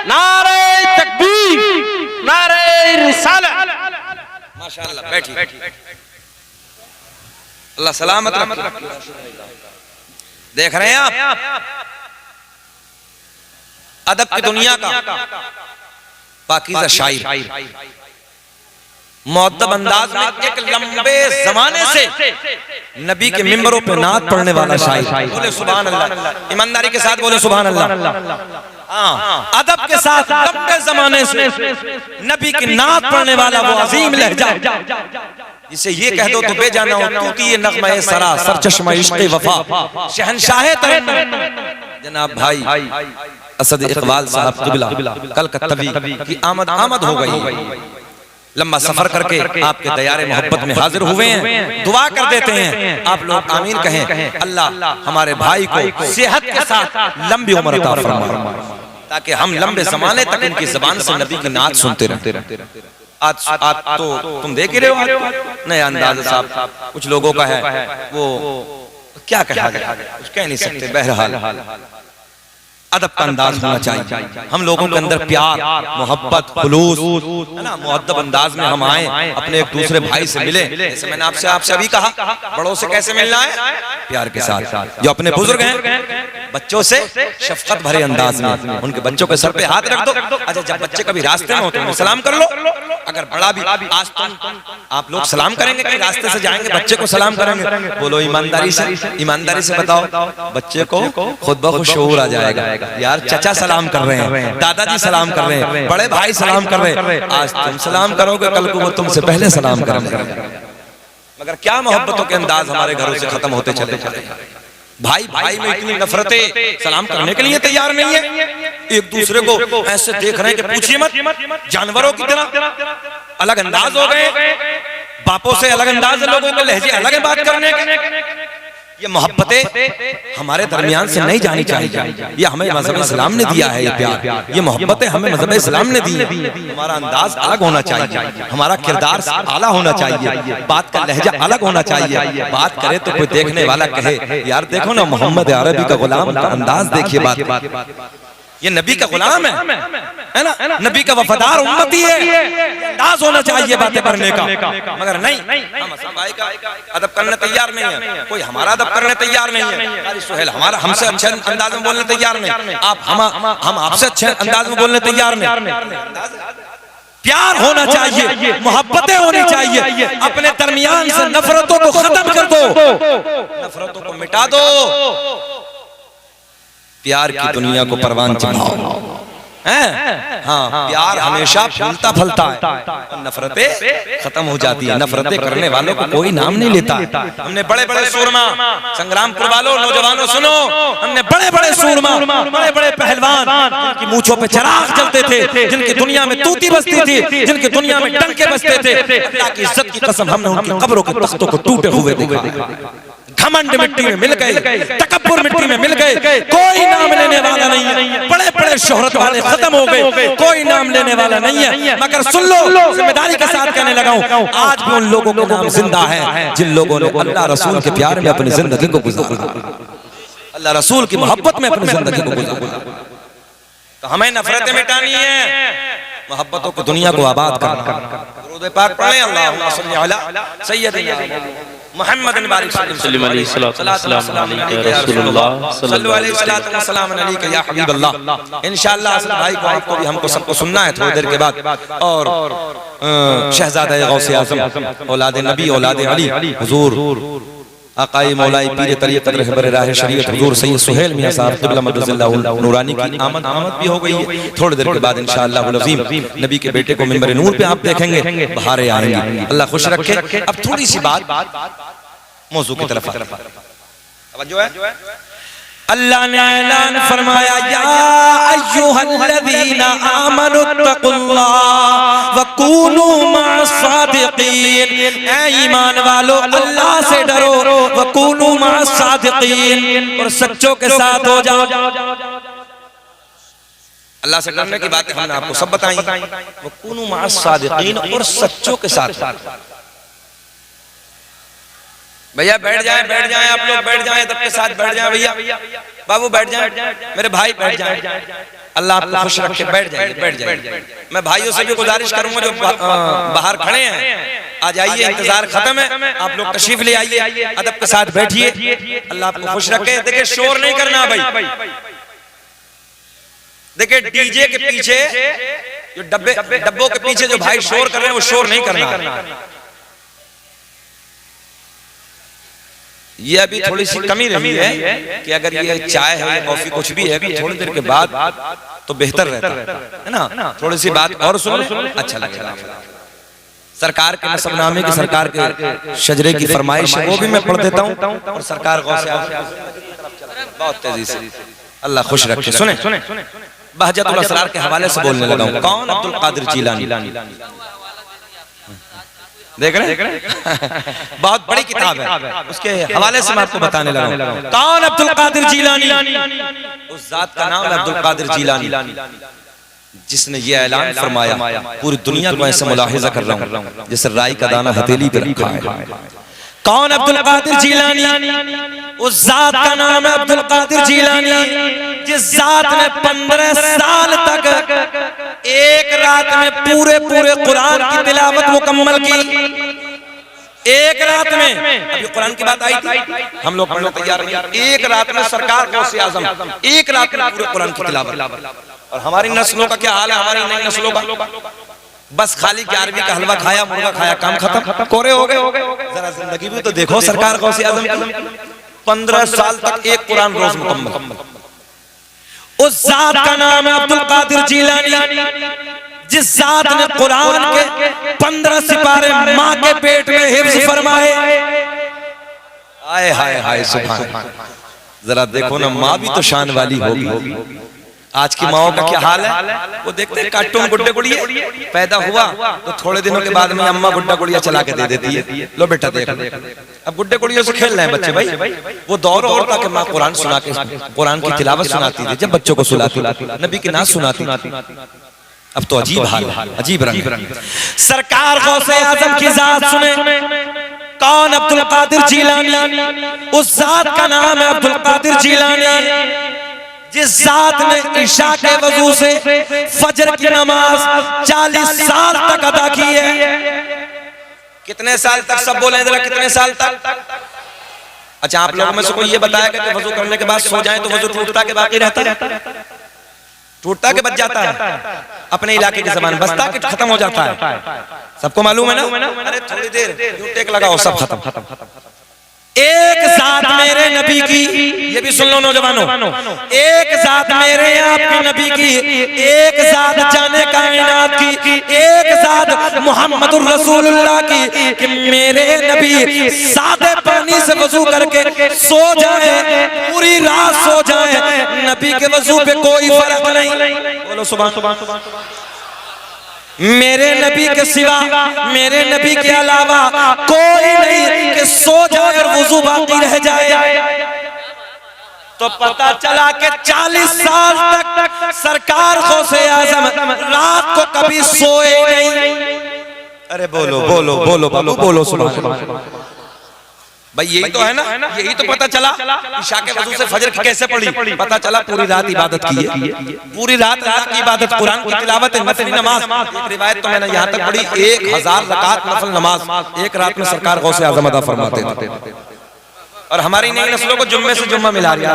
नारे तकबीर, नारे रिसालत। माशाअल्लाह, बैठिए। अल्लाह सलामत रखे। देख रहे हैं आप अदब की दुनिया का पाकीज़ा शायर, मुअद्दब अंदाज में एक लंबे जमाने से नबी के मिंबरों पे नात पढ़ने वाला शायर। बोले सुभान अल्लाह, ईमानदारी के साथ बोले सुभान अल्लाह। अदब के साथ लंबे जमाने से नबी की नात पढ़ने वाला वो अजीम लहजा, जिसे ये कह दो तो बेजाना हो, क्योंकि ये नग़्मा है सरा सरचश्मा इश्क़ वफा, शहंशाह तरन्नुम जनाब भाई असद इकबाल साहब क़िबला कलकत्तवी की आमद हो गई। लंबा सफर करके आपके दयारे मोहब्बत में हाजिर हुए हैं, दुआ कर देते हैं। आप लोग आमीन कहें। अल्लाह हमारे भाई को सेहत के साथ लंबी उम्र अता फरमाए, ताकि हम लंबे ज़माने तक इनकी ज़बान से नबी की नात सुनते रहते। आज तो तुम देख ही रहे हो, नया अंदाज साहब कुछ लोगों का है, वो क्या कहा गया, कुछ कह नहीं सकते। बहरहाल अदब का अंदाज होना चाहिए। हम लोगों के अंदर प्यार, मोहब्बत, खुलूस है ना, मुअद्दब अंदाज में हम आए, अपने एक दूसरे भाई से मिले। जैसे मैंने आपसे अभी कहा, बड़ों से कैसे मिलना है, प्यार के साथ। जो अपने बुजुर्ग हैं, बच्चों से शफकत भरे अंदाज में उनके बच्चों के सर पे हाथ रख दो। अच्छा, जब बच्चे कभी रास्ते में हो तो सलाम कर लो। अगर बड़ा भी, आज आप लोग सलाम करेंगे, कहीं रास्ते से जाएंगे, बच्चे को सलाम करेंगे, बोलो ईमानदारी से बताओ, बच्चे को खुद ब खुद शऊर आ जाएगा, यार चचा सलाम कर रहे हैं, दादाजी सलाम कर रहे हैं, बड़े भाई सलाम कर रहे हैं। आज तुम सलाम करोगे, कल को वो तुमसे पहले सलाम करेंगे। मगर क्या मोहब्बतों के अंदाज हमारे घरों से खत्म होते चले जाते हैं। भाई भाई में इतनी नफरतें, सलाम करने के लिए तैयार नहीं है, एक दूसरे को ऐसे देख रहे हैं कि पूछिए मत, जानवरों की तरह अलग अंदाज हो गए। बापों से अलग अंदाज है, लोगों के लहजे अलग है बात करने के। ये मोहब्बतें हमारे दरमियान से नहीं जानी चाहिए। ये हमें मज़हब इस्लाम ने दिया है, ये प्यार, ये मोहब्बतें हमें मज़हब इस्लाम ने दी है। हमारा अंदाज अलग होना चाहिए, हमारा किरदार आला होना चाहिए, बात का लहजा अलग होना चाहिए। बात करे तो कोई देखने वाला कहे, यार देखो ना मोहम्मद अरबी का गुलाम का अंदाज देखिए, बात ये नबी का गुलाम है ना, नबी का वफादार उम्मती है। अंदाज होना चाहिए बातें करने का। मगर नहीं, हम भाई का अदब करने तैयार नहीं है, कोई हमारा अदब करने तैयार नहीं है। सुहेल हमारा हमसे अच्छे अंदाज में बोलने तैयार नहीं, आप हम आपसे अच्छे अंदाज में बोलने तैयार नहीं। प्यार होना चाहिए, मोहब्बतें होनी चाहिए। अपने दरमियान से नफरतों को खत्म कर दो, नफरतों को मिटा दो। प्यार की दुनिया को परवान चढ़ाओ। हाँ, प्यार हमेशा फूलता फलता है, नफरतें खत्म हो जाती है। नफरतें करने वालों को कोई नाम नहीं लेता। हमने बड़े बड़े सूरमा, संग्रामपुर वालों, नौजवानों सुनो, हमने बड़े बड़े सूरमा, बड़े बड़े पहलवान, जिनकी मूंछों पे चिराग जलते थे, जिनकी दुनिया में तूती बजती थी, जिनकी दुनिया में डंके बजते थे, अल्लाह की इज्जत की कसम हमने उनकी कब्रों के तख्तों को टूटे हुए देखा। घमंड मिट्टी में मिल गए, तकब्बुर मिट्टी में मिल गए, कोई नाम लेने वाला नहीं है। बड़े बड़े शोहरत वाले खत्म हो गए, कोई नाम लेने वाला नहीं है। मगर सुन लो, जिम्मेदारी के साथ कहने लगा हूं, आज भी उन लोगों के नाम जिंदा है जिन लोगों ने अल्लाह रसूल के प्यार में अपनी जिंदगी को गुजारा, अल्लाह रसूल की मोहब्बत में अपनी जिंदगी को गुजारा। तो हमें नफरतें मिटानी है, मोहब्बतों को दुनिया को आबाद करना। दुरूद पाक पढ़ें, अल्लाहुम्मा सल्ली अला सय्यदिना मुहम्मद सल्लल्लाहु अलैहि वसल्लम या हबीबल्लाह। इंशाअल्लाह असल भाई को, आपको भी, हमको सबको सुनना है थोड़ी देर के बाद। और शहजादा गौसे आज़म, औलाद नबी, औलाद अली, हुजूर आकाई मौलाई पीर तरीक़त रहबर राह शरीयत हुजूर सैयद सुहेल मियां साहब क़िबला मदरज़ल्लाहु नूरानी की आमद भी हो गई है। थोड़ी देर के बाद इंशाअल्लाह अज़ीम नबी के बेटे को मिंबर नूर पे आप देखेंगे, बहारें आएंगी। अल्लाह खुश रखे। अब थोड़ी सी बात मौजू की तरफ तवज्जो है। अल्लाह ने ऐलान फरमाया, या अय्युहल्लज़ीना आमनुत्तकुल्लाह व कूनू मअस्सादिकीन। ऐ ईमान वालो, अल्लाह से डरो, व कूनू मअस्सादिकीन, और सच्चों के साथ हो जाओ। अल्लाह से डरने की बातें हमने आपको सब बताई। व कूनू मअस्सादिकीन, और सच्चों के साथ। भैया बैठ जाएं, आप लोग बैठ जाएं, सबके साथ बैठ जाएं। भैया बाबू बैठ जाएं, मेरे भाई बैठ जाएं। अल्लाह आपको खुश रखे, बैठ जाइए। मैं भाइयों से भी गुजारिश करूंगा जो बाहर खड़े हैं, आ जाइए, इंतजार खत्म है, आप लोग तशरीफ ले आइए, अदब के साथ बैठिए। अल्लाह आपको खुश रखे। देखिए शोर नहीं करना भाई। देखिए डीजे के पीछे जो डब्बों के पीछे जो भाई शोर कर रहे हैं, वो शोर नहीं करना। ये अभी थोड़ी सी कमी रही है कि अगर ये चाय है या कॉफी कुछ भी है, थोड़ी देर के बाद तो बेहतर रहता है ना। थोड़ी सी बात और सुन ले, अच्छा लगेगा। सरकार के नसबनामे की, सरकार के शजरे की फरमाइश है, वो भी मैं पढ़ देता हूँ। और सरकार बहुत तेजी से, अल्लाह खुश रखे। सुने, बहजतुल असरार के हवाले से बोलने लगा हूँ। कौन? अब्दुल कादिर जीलानी। देख रहे हैं बहुत बड़ी किताब है, उसके हवाले से मैं आपको बताने लगा। कौन अब्दुल कादिर जीलानी? उस जात का नाम है अब्दुल कादिर जीलानी, जिसने ये ऐलान फरमाया, पूरी दुनिया को ऐसे मुलाहिजा कर रहा हूं जैसे राई का दाना हथेली पे रखा है। कौन अब्दुल कादिर जीलानी? उस जात का नाम है अब्दुल कादिर जीलानी, जिस जात ने 15 साल तक एक रात में पूरे कुरान की तिलावत मुकम्मल की। एक रात में, अभी कुरान की बात आई थी, हम लोग पढ़ने तैयार नहीं। एक रात में सरकार गौसे आजम एक रात में पूरे कुरान की तिलावत। और हमारी नस्लों का क्या हाल है? हमारी नई नस्लों का बस खाली 11वीं का हलवा खाया, मुर्गा खाया, काम खत्म, कोरे हो गए। जरा जिंदगी भी तो देखो सरकार गौसे आजम 15 साल तक एक कुरान रोज मुकम्मल। उस जात का नाम है अब्दुल कादिर जीलानी, जिस जात ने कुरान के 15 सिपारे माँ के पेट में हिफ्ज फरमाए। हाय हाय हाय सुभान। जरा देखो ना, माँ भी तो शान वाली होगी। आज की माओ का क्या हाल है? वो देखते हैं कार्टून गुड्डे गुड़िया, पैदा हुआ तो थोड़े दिनों के बाद में अम्मा गुड्डा गुड़िया चला के दे देती है, लो बेटा देख। अब गुड्डे गुड़ियों से खेल रहे हैं बच्चे भाई। वो दौर और था कि माँ कुरान सुना के कुरान की तिलावत सुनाती थी, जब बच्चों को सुनाती, नबी की नात सुनाती। अब तो अजीब हाल है, अजीब रंग। सरकार गौसे आजम की जात सुने। कौन? अब्दुल कादिर जीलानी। उस जात का नाम है अब्दुल कादिर जीलानी, जिस जात ने इशा के वजू से फजर की नमाज 40 साल तक अदा की है। कितने साल तक? सब बोले जरा, कितने साल तक? अच्छा, आप लोगों में से कोई ये बताएगा कि वजू करने के बाद सो जाए तो वजू टूटता के बाकी रहता है? टूटता के बच जाता है? अपने इलाके की जबान बसता कि खत्म हो जाता है? सबको मालूम है ना? अरे थोड़ी देर टेक लगाओ, सब खत्म। एक जात मेरे नबी की, ये भी सुन लो नौजवानों, एक जात मेरे आपके नबी की, एक जात जाने कायनात की, एक जात मुहम्मदुर रसूलुल्लाह की, कि मेरे नबी सादे पानी से वजू करके सो जाए, पूरी रात सो जाए, नबी के वजू पे कोई फर्क नहीं। बोलो सुभान। मेरे नबी के सिवा, मेरे नबी के अलावा कोई नहीं कि सो जाए और वुजू बाकी रह जाए। तो पता चला कि 40 साल तक सरकार गौसे आजम रात को कभी सोए नहीं। अरे बोलो बोलो बोलो बोलो बोलो सुभान। भाई यही तो है ना, यही तो पता चला इशा के वजू से फजर कैसे पड़ी। पता चला पूरी रात इबादत की है, पूरी रात अल्लाह की इबादत, कुरान की तिलावत, नफली नमाज। एक रिवायत तो मैंने यहाँ तक पढ़ी 1000 रकात नफल नमाज एक रात में सरकार गौसे आजम अदा फरमाते थे। और हमारी नई नस्लों को जुम्मे से जुम्मा मिला दिया,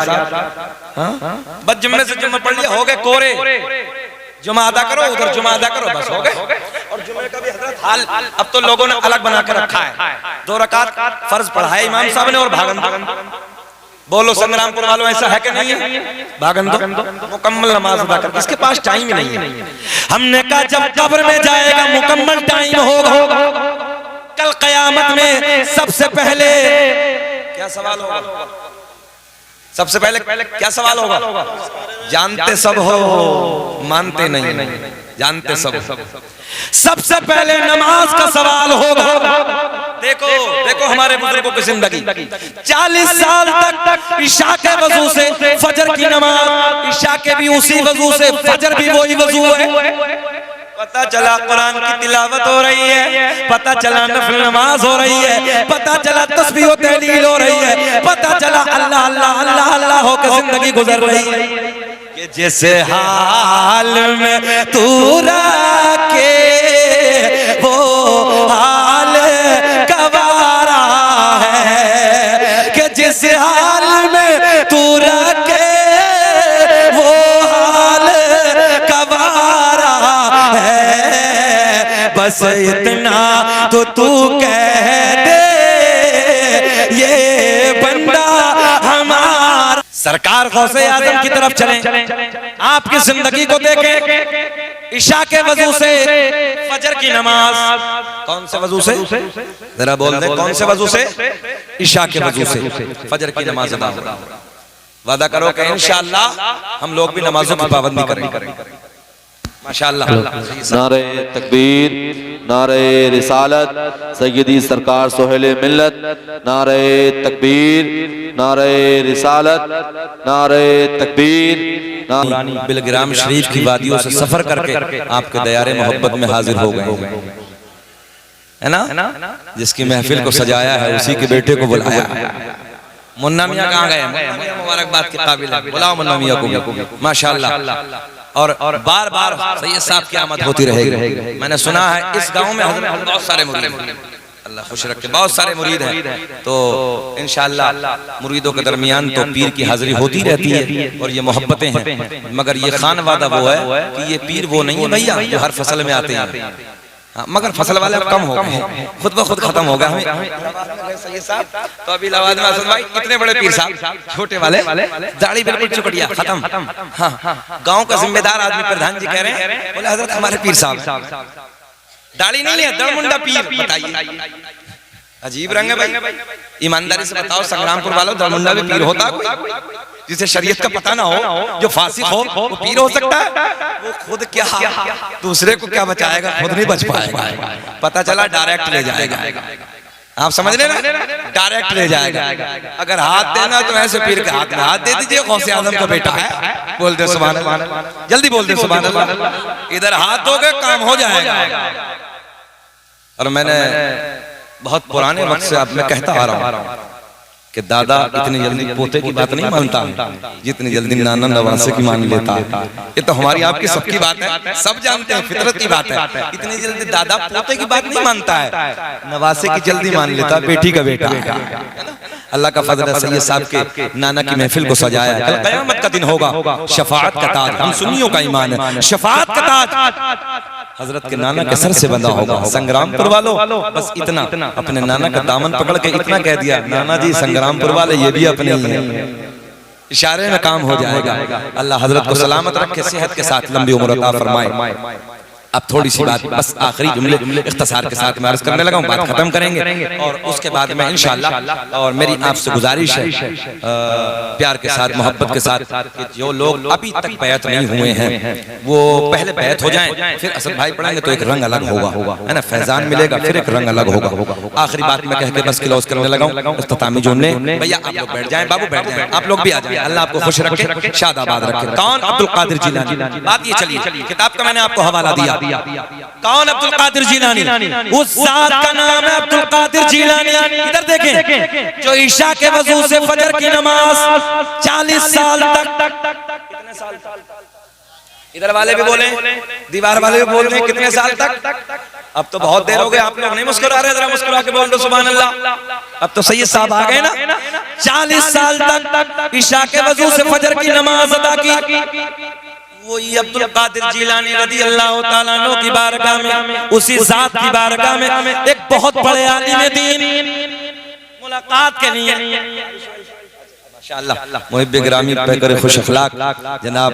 बस जुम्मे से जुम्मा पढ़ लिया, हो गए कोरे। जुमा अदा करो, उधर जुमा अदा करो, बस हो गए। और जुमे का भी हजरत हाल अब तो लोगों ने अलग बना कर रखा है। 2 रकात फर्ज पढ़ाए इमाम साहब ने और भागन दो। बोलो संग्रामपुर वालों, ऐसा है कि नहीं है? भागन दो, मुकम्मल नमाज अदा कर। इसके पास टाइम ही नहीं है। हमने कहा जब कब्र में जाएगा मुकम्मल टाइम होगा। कल कयामत में सबसे पहले क्या सवाल होगा? सबसे पहले क्या सवाल होगा? जानते सब हो, मानते नहीं। जानते सब। सबसे पहले नमाज का सवाल होगा। देखो हमारे बुजुर्गों की जिंदगी 40 साल तक इशा के वजू से फजर की नमाज, इशा के भी उसी वजू से, फजर भी वही वजू है। पता चला कुरान की तिलावत हो रही है, पता चला नफल नमाज हो रही है, पता चला तस्बीह व तहलील हो रही है, पता चला अल्लाह अल्लाह अल्लाह अल्लाह होकर जिंदगी गुजर रही है। कि जिस हाल में तू रखे वो हाल गवारा है, कि जिस हाल में तू रखे वो हाल गवारा है। बस इतना तो तू कह दे ये बंदा हमारा। सरकार गौसे आजम की तरफ चलें, आपकी जिंदगी को देखें। इशा के वजू से फजर की नमाज, कौन से वजू से? जरा बोल दे, कौन से वजू से? इशा के वजू से फजर की नमाज अदा हो। वादा करो कि इंशाअल्लाह हम लोग भी नमाजों की पाबंदी करेंगे। माशाअल्लाह। नारे तकबीर। नारे रिसालत सैयदी सरकार सोहेल मिल्लत, नारे तकबीर, नारे रिसालत, नारे तकबीर। बिलग्राम शरीफ की वादियों से सफर करके आपके दयारे मोहब्बत में हाजिर हो गए है ना। जिसकी महफिल को सजाया है उसी के बेटे को बुलाया। मुन्ना मियां कहाँ गए? मुबारकबाद के काबिल है, बुलाओ मुन्ना मियां को माशाअल्लाह। और बार बार सैयद साहब की आमद होती रहेगी। मैंने सुना है इस गांव में बहुत सारे मुरीद हैं, अल्लाह खुश रखे, बहुत सारे मुरीद हैं। तो इंशाअल्लाह मुरीदों के दरमियान तो पीर की हाजिरी होती रहती है और ये मोहब्बतें हैं। मगर ये खान वादा वो है कि ये पीर वो नहीं है भैया जो हर फसल में आते हैं। हाँ, मगर फसल वाले अब कम हो गए, खुद ब खुद खत्म हो गया। तो अभी इलाहाबाद में असद भाई इतने बड़े पीर साहब, छोटे वाले दाढ़ी बिल्कुल चुकड़िया खत्म। हाँ, गांव का जिम्मेदार आदमी प्रधान जी कह रहे हैं, बोले हजरत हमारे पीर साहब दाढ़ी नहीं है, दड़मुंडा पीर। बताइए, अजीब रंग है भाई। ईमानदारी से बताओ संग्रामपुर वालों, दड़मुंडा भी पीर होता कोई? जिसे शरीयत का पता ना हो, जो फासिक हो, वो पीर हो सकता है? वो खुद क्या दूसरे को क्या बचाएगा, खुद नहीं बच पाएगा। पता चला डायरेक्ट ले जाएगा। आप समझ रहे ना, डायरेक्ट ले जाएगा। अगर हाथ देना तो ऐसे पीर के हाथ में हाथ दे दीजिए, गौसे आजम का बेटा है, बोल दे सुभान अल्लाह, जल्दी बोल दे सुभान अल्लाह। इधर हाथ दोगे काम हो जाएगा। और मैंने बहुत पुराने वक्त से आप मैं कहता आ रहा हूँ कि दादा इतनी जल्दी पोते की बात नहीं मानता जितनी जल्दी नाना नवासे की मान लेता है। ये तो हमारी आपकी सबकी बात है, सब जानते हैं, फितरत की बात है। इतनी जल्दी दादा पोते की बात नहीं मानता है, नवासे की जल्दी मान लेता है, बेटी का बेटा है। अल्लाह का फजल है, सैयद साहब के नाना की महफिल को सजाया है। कल क़यामत का दिन होगा, शफाअत का ताज, हम सुन्नियों का ईमान है, शफाअत का ताज हजरत के नाना के सर से बंधा होगा। संग्रामपुर वालों बस इतना अपने नाना का दामन पकड़ के इतना कह दिया, नाना जी संग्रामपुर वाले ये भी अपने ही हैं, इशारे में काम हो जाएगा। अल्लाह हजरत को सलामत रखे, सेहत के साथ लंबी उम्र अता फरमाए। अब थोड़ी सी बात बस आखिरी जुमले इख्तिसार के साथ मैं अर्ज करने लगा हूँ, बात खत्म करेंगे और उसके बाद में इंशाअल्लाह। और मेरी आपसे गुजारिश है प्यार के साथ, मोहब्बत के साथ, कि जो लोग अभी तक बैत नहीं हुए हैं वो पहले बैत हो जाएं, फिर असद भाई पढ़ेंगे तो एक रंग अलग होगा, है ना, फैजान मिलेगा, फिर एक रंग अलग होगा। आखिरी बात मैं कह के बस क्लोज करने लगा हूँ। इख्तितामी जुमले, भैया आप लोग बैठ जाएं, बाबू बैठ जाएं, आप लोग भी आ जाएं, अल्लाह आपको खुश रखे, शादाबाद रखे। कौन? अब्दुल कादिर जिलानी। बात ये चलिए, किताब का मैंने आपको हवाला दिया। कौन अब्दुल कादिर जिलानी? उस जात का नाम है अब्दुल कादिर जिलानी। इधर देखें, जो ईशा के वजू से फजर की नमाज 40 साल तक, कितने साल? इधर वाले भी बोले, दीवार वाले भी बोल रहे हैं, कितने साल तक? अब तो बहुत देर हो गए, आप लोग नहीं मुस्कुरा रहे, जरा मुस्कुरा के बोल दो सुभान अल्लाह। अब तो सैयद साहब आ गए ना। 40 साल तक ईशा के वजू से फजर की नमाज अदा की। वही अब्दुल कादिर जिलानी रज़ी अल्लाह ताला अन्हु की बारगाह में, उसी जात की बारगाह में एक बहुत बड़े आलिम दीन मुलाकात के लिए माशाअल्लाह मुहिब गिरामी पैकर खुश अखलाक जनाब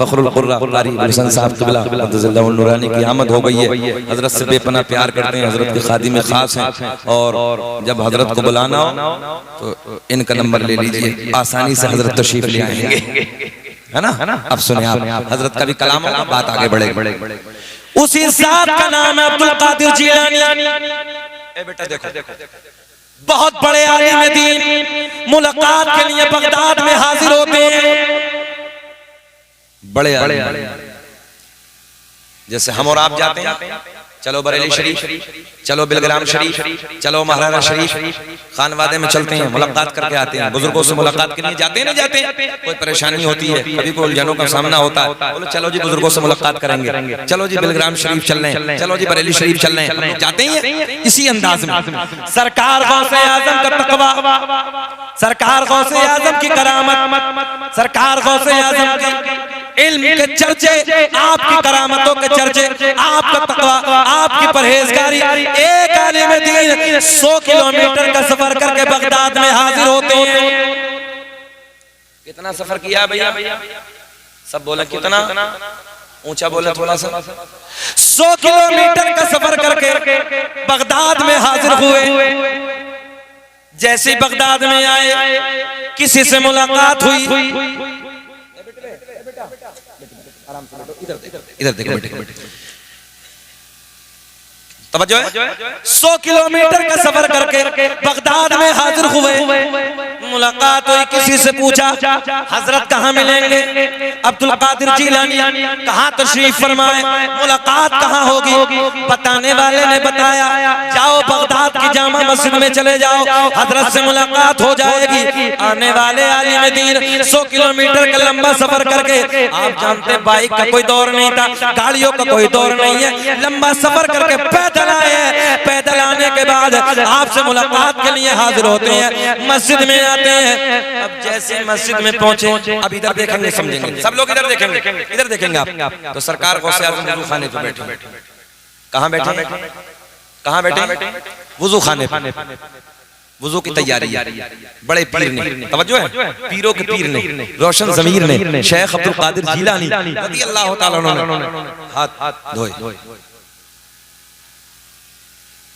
फखरुल कुर्रा कारी हुसैन साहब क़िबला क़द्दसल्लाहु नूरानी की आमद हो गई है। हजरत से बेपनाह प्यार करते हैं, हजरत के खादिम खास हैं और जब हजरत को बुलाना हो तो इनका नंबर ले लीजिए, आसानी से हजरत तशरीफ ले आएंगे, है ना। अब सुने आप, हजरत का भी कलाम होगा, बात आगे बढ़ेगी। उसी जात का नाम है अब्दुल कादिर जिलानी। ए बेटा देखो, बहुत बड़े आलिम दीन मुलाकात के लिए बगदाद में हाजिर होते हैं। बड़े आलिम जैसे हम और आप जाते हैं, चलो बरेली शरीफ, चलो बिलग्राम शरीफ, चलो महाराजा शरीफ, खानवादे में चलते हैं, मुलाकात करके आते हैं। बुजुर्गों से मुलाकात के लिए जाते नहीं जाते, कोई परेशानी होती है, कभी कोई उलझनों का सामना होता है, बोलो चलो जी बुजुर्गों से मुलाकात करेंगे, चलो जी बिलग्राम शरीफ चल रहे हैं, चलो जी बरेली शरीफ चल रहे हैं, जाते हैं इसी अंदाज में। सरकार गौसे आजम का तकवा, सरकार गौसे आजम की करामत, सरकार गौसे आजम की इल्म के चर्चे, आपकी करामतों के चर्चे, आपका तकवा, आपकी परहेजगारी। एक आलिम दीन 100 किलोमीटर का सफर करके बगदाद में हाजिर होते हैं। कितना सफर किया भैया? सब बोले कितना? ऊंचा बोले थोड़ा सा। 100 किलोमीटर का सफर करके बगदाद में हाजिर हुए। जैसे बगदाद में आए, किसी से मुलाकात हुई। इधर देखो बेटे, तवज्जो है। 100 किलोमीटर का सफर करके बगदाद में हाजिर हुए। मुलाकात हुई, किसी से पूछा हजरत कहाँ मिलेंगे? अब्दुल कादिर जिलानी कहाँ तशरीफ फरमाए, मुलाकात कहाँ होगी? बताने वाले ने बताया, जाओ बगदाद की जामा मस्जिद में चले जाओ, हजरत से मुलाकात हो जाएगी। आने वाले आलिम दीन 100 किलोमीटर का लंबा सफर करके, आप जानते बाइक का कोई दौर नहीं था, गाड़ियों का कोई दौर नहीं है, लंबा सफर करके पैदल आए। पैदल आने के बाद आपसे मुलाकात के लिए हाजिर होते हैं, मस्जिद में आते हैं। अब जैसे मस्जिद में पहुंचे, अब इधर देखेंगे समझेंगे, सब लोग इधर देखेंगे, इधर देखेंगे आप तो सरकार गौसे आज़म वुजू खाने पे बैठे। कहाँ बैठे? कहाँ बैठे? वुजू खाने पे, वुजू की तैयारी है। बड़े पीर ने, तवज्जो है, पीरों के पीर ने, रोशन ज़मीर ने, शेख अब्दुल कादिर जिलानी रज़ी अल्लाह तआला अन्हु हाथ धोए।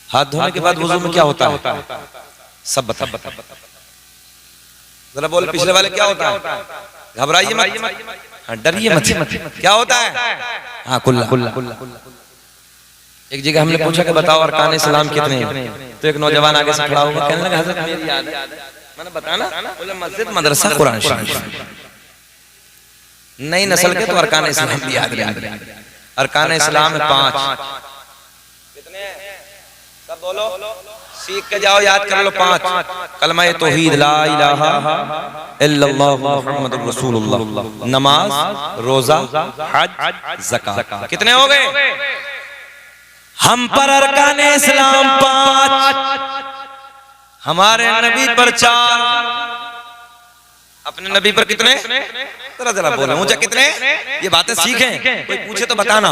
हाथ धोने के बाद वुजू में क्या होता है? सब बता, जरा बोल पिछले वाले, क्या होता है? घबराइए मत, डरिए मत, क्या होता है? हाँ, कुल्ला। एक जगह हमने पूछा कि बताओ अरकान इस्लाम कितने हैं, तो एक नौजवान आगे से खड़ा हुआ कहने लगा, हज़रत मेरी याद है। मैंने बताया ना, बोले मस्जिद, मदरसा, कुरान शरीफ। नई नस्ल के तो अरकान इस्लाम भी याद रहे। अरकान इस्लाम में 5 कितने? सब बोलो, सीख के जाओ, याद कर लो 5। कलमा तौहीद, ला इलाहा इल्लल्लाह मुहम्मदुर रसूलुल्लाह, नमाज, रोजा, हज, ज़कात। कितने हो गए? हम पर अरकान इस्लाम 5, हमारे नबी पर 4, अपने नबी पर कितने? जरा बोले मुझे कितने? ये बातें सीखें, कोई पूछे तो बताना।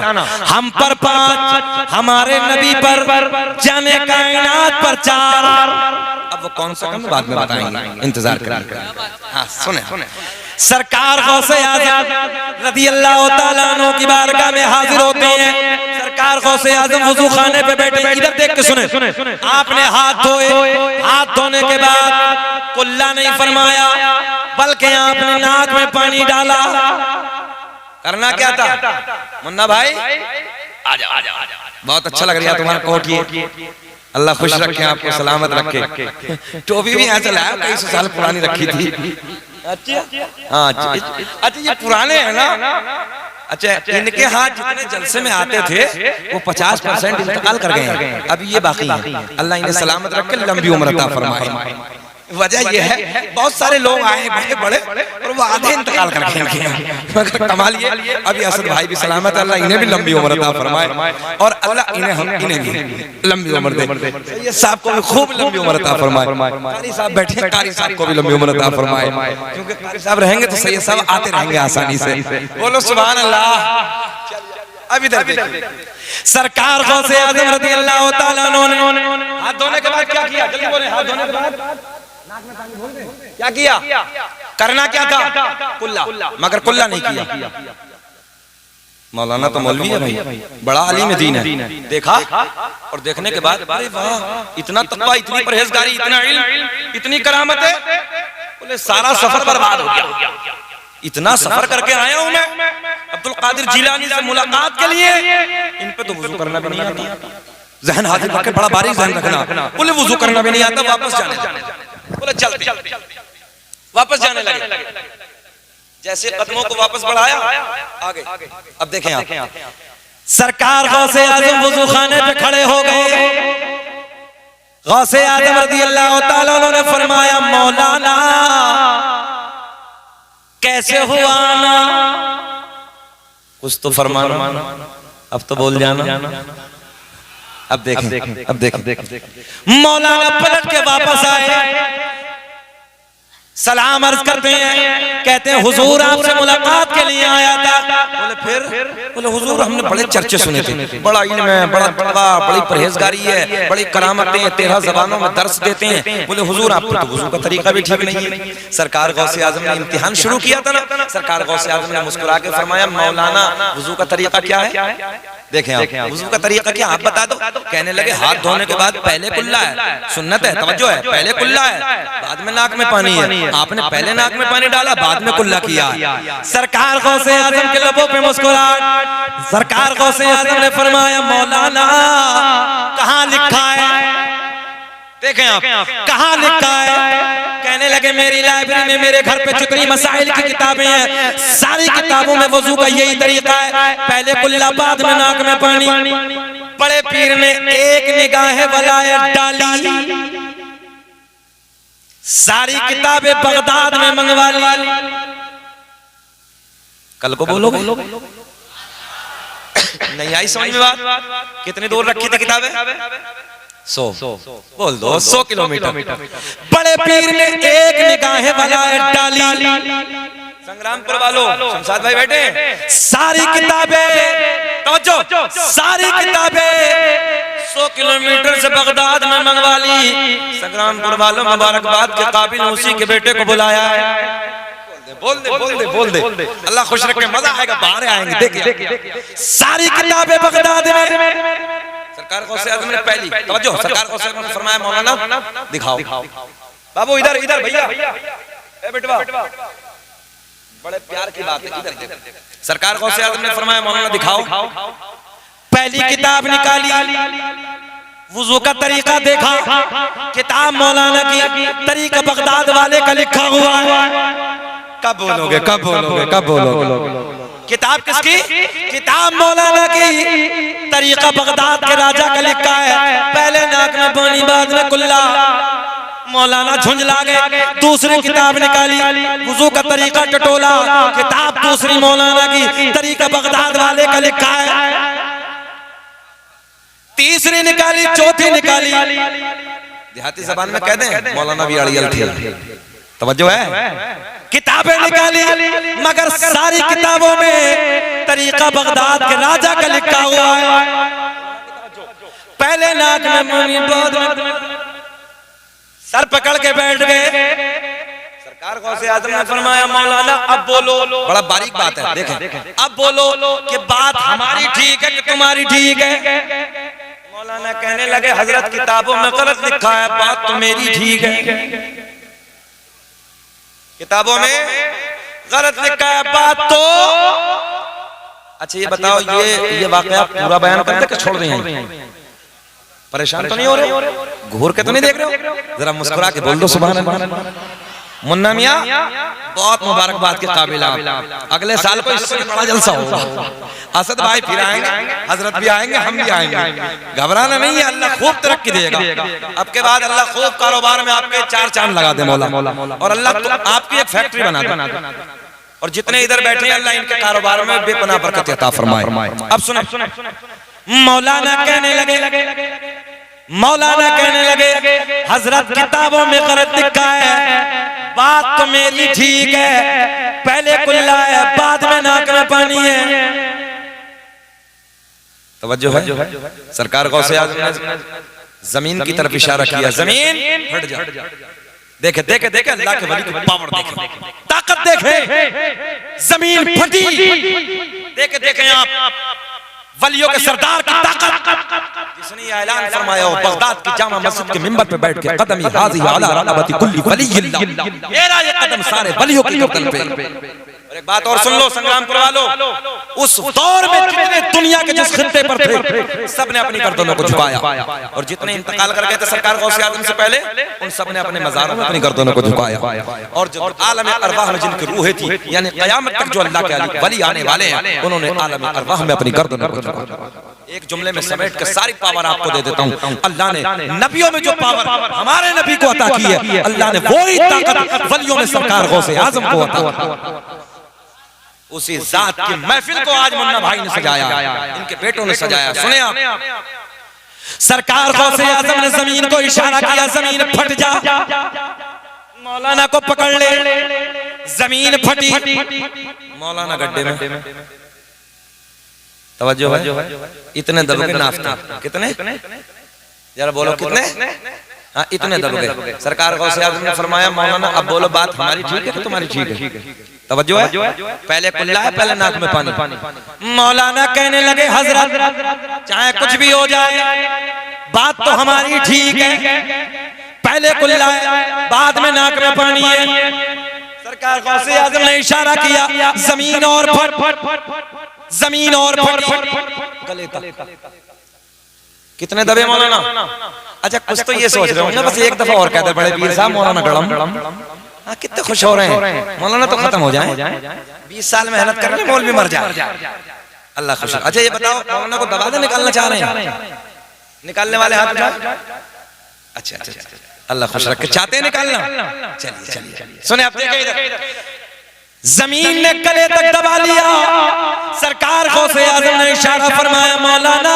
हम पर 5, हमारे नबी पर, जाने कायनात पर 4। अब वो कौन सा काम बाद में बताएंगे, इंतजार करें। हाँ सुने, सरकार गौसे आज़म रज़ी अल्लाह तआला अन्हु की बारगाह में हाजिर होते हैं। सरकार गौसे आज़म वुजू खाने पे बैठे, इधर देख के सुने। आपने हाथ धोए, हाथ धोने के बाद कुल्ला नहीं फरमाया, बल्कि आपने नाक में पानी डाला। करना क्या था मुन्ना भाई? आजा, बहुत अच्छा लग रहा है तुम्हारा कोट, ये अल्लाह खुश रखे, आपको सलामत रखे। टोपी भी यहाँ से लाया, कई सौ साल पुरानी रखी थी। अच्छा, हाँ, अच्छा ये पुराने हैं ना? अच्छा, इनके हाथ जितने जलसे में आते थे वो 50% इंतकाल कर गए हैं, अभी ये बाकी है। अल्लाह इन्हें सलामत रखे, लंबी उम्र अता फरमाए। वजह ये है, बहुत सारे लोग आए बड़े बड़े और वो आधे इंतकाल कर गए, मगर कमाल ये अभी असद भाई भी सलामत, अल्लाह इन्हें भी लंबी उम्र अता फरमाए और अल्लाह इन्हें भी लंबी उम्र दे। ये साहब को भी खूब लंबी उम्र अता फरमाए। कारी साहब बैठे, कारी साहब को भी लंबी उम्र अता फरमाए, क्योंकि कारी साहब रहेंगे तो सैयद साहब आते रहेंगे आसानी से। बोलो सुभान अल्लाह। अब इधर सरकार गौसे आज़म रज़ी अल्लाह तआला अन्हु हाथ धोने के बाद क्या किया? जल्दी बोले। हाथ धोने के बाद क्या किया? करना क्या था? कुल्ला, मगर कुल्ला नहीं किया। मौलाना तो मौलवी है भाई, बड़ा आलिम दीन है। देखा और देखने के बाद अरे वाह, इतना तक़वा, इतनी परहेजगारी, इतना इल्म, इतनी करामत है। बोले सारा सफर बर्बाद हो गया। इतना सफर करके आया हूं मैं अब्दुल कादिर जिलानी से मुलाकात के लिए, इन पे तो वुजू करना भी नहीं आता। जहन हाजिर रखे, बड़ा बारीक जहन रखना। बोले वुजू करना भी नहीं आता, वापस जाने। बोले चलते वापस जाने लगे। जैसे कदमों को वापस बढ़ाया, आगे। अब देखें आप, सरकार गौसे आज़म वुजू खाने पे खड़े हो गए। गौसे आज़म रज़ी अल्लाह तआला अन्हु ने फरमाया, मौलाना कैसे हुआ ना? कुछ तो फरमाना, अब तो बोल जाना। अब देखें, मौलाना पलट के वापस आए, सलाम अर्ज करते हैं, कहते हैं हुजूर आपसे मुलाकात के लिए आया था। बोले फिर? बोले हुजूर हमने बड़े चर्चे सुने थे, बड़ा इल्म है, बड़ा तक़वा, बड़ी परहेजगारी है, बड़ी करामतें, 13 ज़बानों में दर्स देते हैं। बोले हुजूर आप तो वुज़ू का तरीका भी ठीक नहीं है। सरकार गौसे आज़म ने इम्तिहान शुरू किया था ना, सरकार गौसे आज़म ने मुस्कुरा के फरमाया, मौलाना वुज़ू का तरीका क्या है? देखें आप, वुज़ू का तरीका क्या, आप बता दो। कहने लगे हाथ धोने के बाद पहले कुल्ला है, सुन्नत है, तवज्जो है, पहले कुल्ला है, बाद में नाक में पानी है। आपने पहले नाक में पानी डाला, बाद में कुल्ला किया। सरकार गौसे आजम के लबों पे मुस्कुराहट। सरकार गौसे आजम ने फरमाया मौलाना कहाँ लिखा है, देखें आप कहाँ लिखा है। कहने लगे मेरी लाइब्रेरी में मेरे घर पे जितनी मसाइल की किताबें हैं सारी किताबों में वजू का यही तरीका है, पहले कुल्ला बाद में नाक में पानी। बड़े पीर ने एक निगाह वलायत डाली, सारी किताबें बगदाद में मंगवा ली। कल को बोलो नहीं आई समझ में बात? कितनी दूर रखी थी किताबें? 100 बोल दो 100 किलोमीटर। बड़े पीर ने एक निगाह वलायत डाली। संग्रामपुर वालों, शमशाद भाई बैठे, सारी किताबें तवज्जो, सारी किताबें 100 किलोमीटर से बगदाद में मंगवा ली। संग्रामपुर वालों मुबारकबाद के काबिल उसी के बेटे को बुलाया है। बोल दे अल्लाह खुश रखे, मजा आएगा, बाहर आएंगे। देखिए सारी किताबें बगदाद में। सरकार गौसे आजम ने पहली तवज्जो, सरकार गौसे आजम ने फरमाया मौलाना दिखाओ। बाबू इधर भैया, ए बेटवा, बड़े प्यार की बात है, इधर देखो। सरकार गौसे आजम ने फरमाया मौलाना दिखाओ। पहली किताब निकाली, वुजू का तरीका देखा, किताब मौलाना की तरीका बगदाद वाले का लिखा हुआ है। कब बोलोगे? किताब किसकी? किताब मौलाना की, तरीका बगदाद के राजा का लिखा है। पहले नाक में पानी बाद में कुल्ला। मौलाना झुंझला गए, दूसरी किताब निकाली, वुजू का तरीका टटोला, किताब दूसरी मौलाना की, तरीका बगदाद वाले का लिखा है। तीसरी निकाली, चौथी निकाली, देहाती जबान में कह दें मौलाना भी अड़ियल थे। तवज्जो है, किताबें निकाली मगर सारी किताबों में तरीका बगदाद के राजा का लिखा हुआ है। पहले नाक में पानी बाद में, सर पकड़ के बैठ गए। सरकार गौसे आजम ने फरमाया मौलाना अब बोलो। बड़ा बारीक बात है, देखें अब बोलो कि बात हमारी ठीक है कि तुम्हारी ठीक है। मौलाना कहने लगे हजरत किताबों में गलत लिखा है, बात तो मेरी ठीक है। किताबों में गलत लिखा है, बात तो। अच्छा ये बताओ, ये वाकया पूरा बयान करते कि छोड़ रहे हैं? परेशान तो नहीं हो रहे? घूर के तो नहीं देख रहे हो? जरा मुस्कुरा के बोल दो सुभान अल्लाह। मुन्ना मियां बहुत मुबारकबाद के काबिल आप। अगले साल को इससे बड़ा जलसा होगा। असद भाई फिर आएंगे, हजरत भी आएंगे, हम भी आएंगे। घबराना नहीं है, अल्लाह खूब तरक्की देगा। अब के बाद अल्लाह खूब कारोबार में आपके 4 चांद लगा दे मौला, और अल्लाह तो आपकी एक फैक्ट्री बना दे। और जितने इधर बैठे हैं अल्लाह इनके कारोबार में बेपनाह बरकत अता फरमाए। अब सुने, मौलाना कहने लगे हजरत किताबों में गलत लिखा है, बात तो मेरी ठीक है। पहले कुल्ला है, बाद में नाक में पानी है। तवज्जो है, सरकार गौसे आजम ने जमीन की तरफ इशारा किया, जमीन हट जा। देखे अल्लाह के वली की पावर देखे, ताकत देखे, जमीन फटी। देखे आप वलियों के सरदार की ताकत, जिसने ये ऐलान फरमाया हो बगदाद की जामा मस्जिद के मिंबर पे बैठ के, कदमी हाज़ी अला रक़बती कुल्ली वलिय्यिल्लाह, मेरा ये कदम सारे वलियों की गर्दन पे। और एक बात और सुन लो संग्रामपुर वालों, उस दौर में जितने दुनिया के जिस खित्ते पर थे सबने अपनी गर्दनों को झुकाया, और जितने इंतकाल कर गए थे सरकार गौसे आजम से पहले, उन सबने अपने मज़ारों में अपनी गर्दनों को झुकाया। और जो आलम अरवाह में जिनकी रूहें थी, यानी क़यामत तक जो अल्लाह के वली आने वाले हैं, उन्होंने आलम अरवाह में अपनी गर्दनों को झुकाया। एक जुमले में समेट कर सारी पावर आपको दे देता हूँ। अल्लाह ने नबियों में जो पावर हमारे नबी को अता की है, अल्लाह ने वही ताकत वलियों में सरकार गौसे आजम को अता। उसी जात की महफिल को आज मुन्ना भाई ने सजाया, इनके बेटों ने सजाया। सुने आप, सरकार गौसे आजम ने जमीन को इशारा किया, जमीन फट जा। मौलाना को पकड़ ले, जमीन फटी, मौलाना गड्ढे में। तवज्जो है, इतने दबके नाफ्ता, कितने जरा बोलो कितने? हाँ इतने दबके। सरकार गौसे आजम ने फरमाया मौलाना अब बोलो बात हमारी ठीक है कि तुम्हारी ठीक है? तवज्जो है, पहले कुल्ला है, पहले नाक में पानी। मौलाना कहने लगे हजरत चाहे कुछ भी हो जाए, बात तो हमारी ठीक है। पहले कुल्ला है, बाद में नाक में पानी है। सरकार गौसे आजम ने इशारा किया, जमीन और फट, जमीन और फट, गले तक। कितने दबे मौलाना? अच्छा कुछ तो ये सोच रहे होंगे बस एक दफा और कहते बड़े पीर साहब मौलाना गड़म। हाँ कितने खुश हो रहे हैं, मौलाना तो खत्म हो जाए, 20 साल मेहनत कर ले मौलवी मर जाए, अल्लाह खुश। अच्छा ये बताओ मौलाना को दबा दे, निकालना चाह रहे हैं? निकालने वाले हाथ उठाओ। अच्छा अच्छा अल्लाह खुश रखे, चाहते हैं निकालना? चलिए चलिए सुने, आप देखिए इधर जमीन ने गले तक दबा लिया। सरकार गौसे आजम ने इशारा फरमाया, मौलाना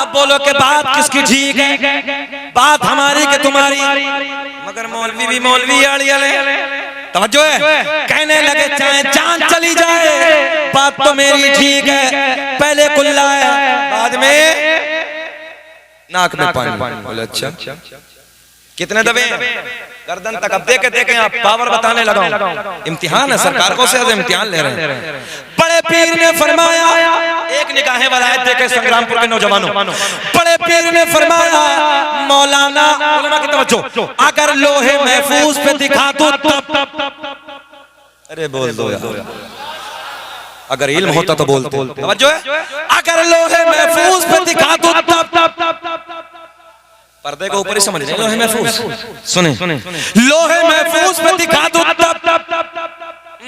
अब बोलो कि बात किसकी ठीक है, बात हमारी कि तुम्हारी? मगर मौलवी भी मौलवी आड़ियाले, तवज्जो है, कहने लगे चाहे जान चली जाए बात तो मेरी ठीक है, पहले कुल्ला है बाद में नाक में पानी। बोले अच्छा कितने दबे? गर्दन तक। अब देखे देखे आप पावर बताने लगा, इम्तिहान है, सरकार को से इम्तिहान ले रहे हैं। बड़े पीर ने फरमाया, एक निगाहें वलायत देखे संग्रामपुर के नौजवानों, बड़े पीर ने फरमाया, मौलाना उलमा की तवज्जो, अगर लोहे महफूज पे दिखा दो तब, अरे बोल दो यार, अगर इल्म होता तो बोलते। तवज्जो है, अगर लोहे महफूज पे दिखा दो तब, पर्दे को ऊपर ही समझ रहे, लोहे महफूज सुने, लोहे महफूज पे दिखा दो तब।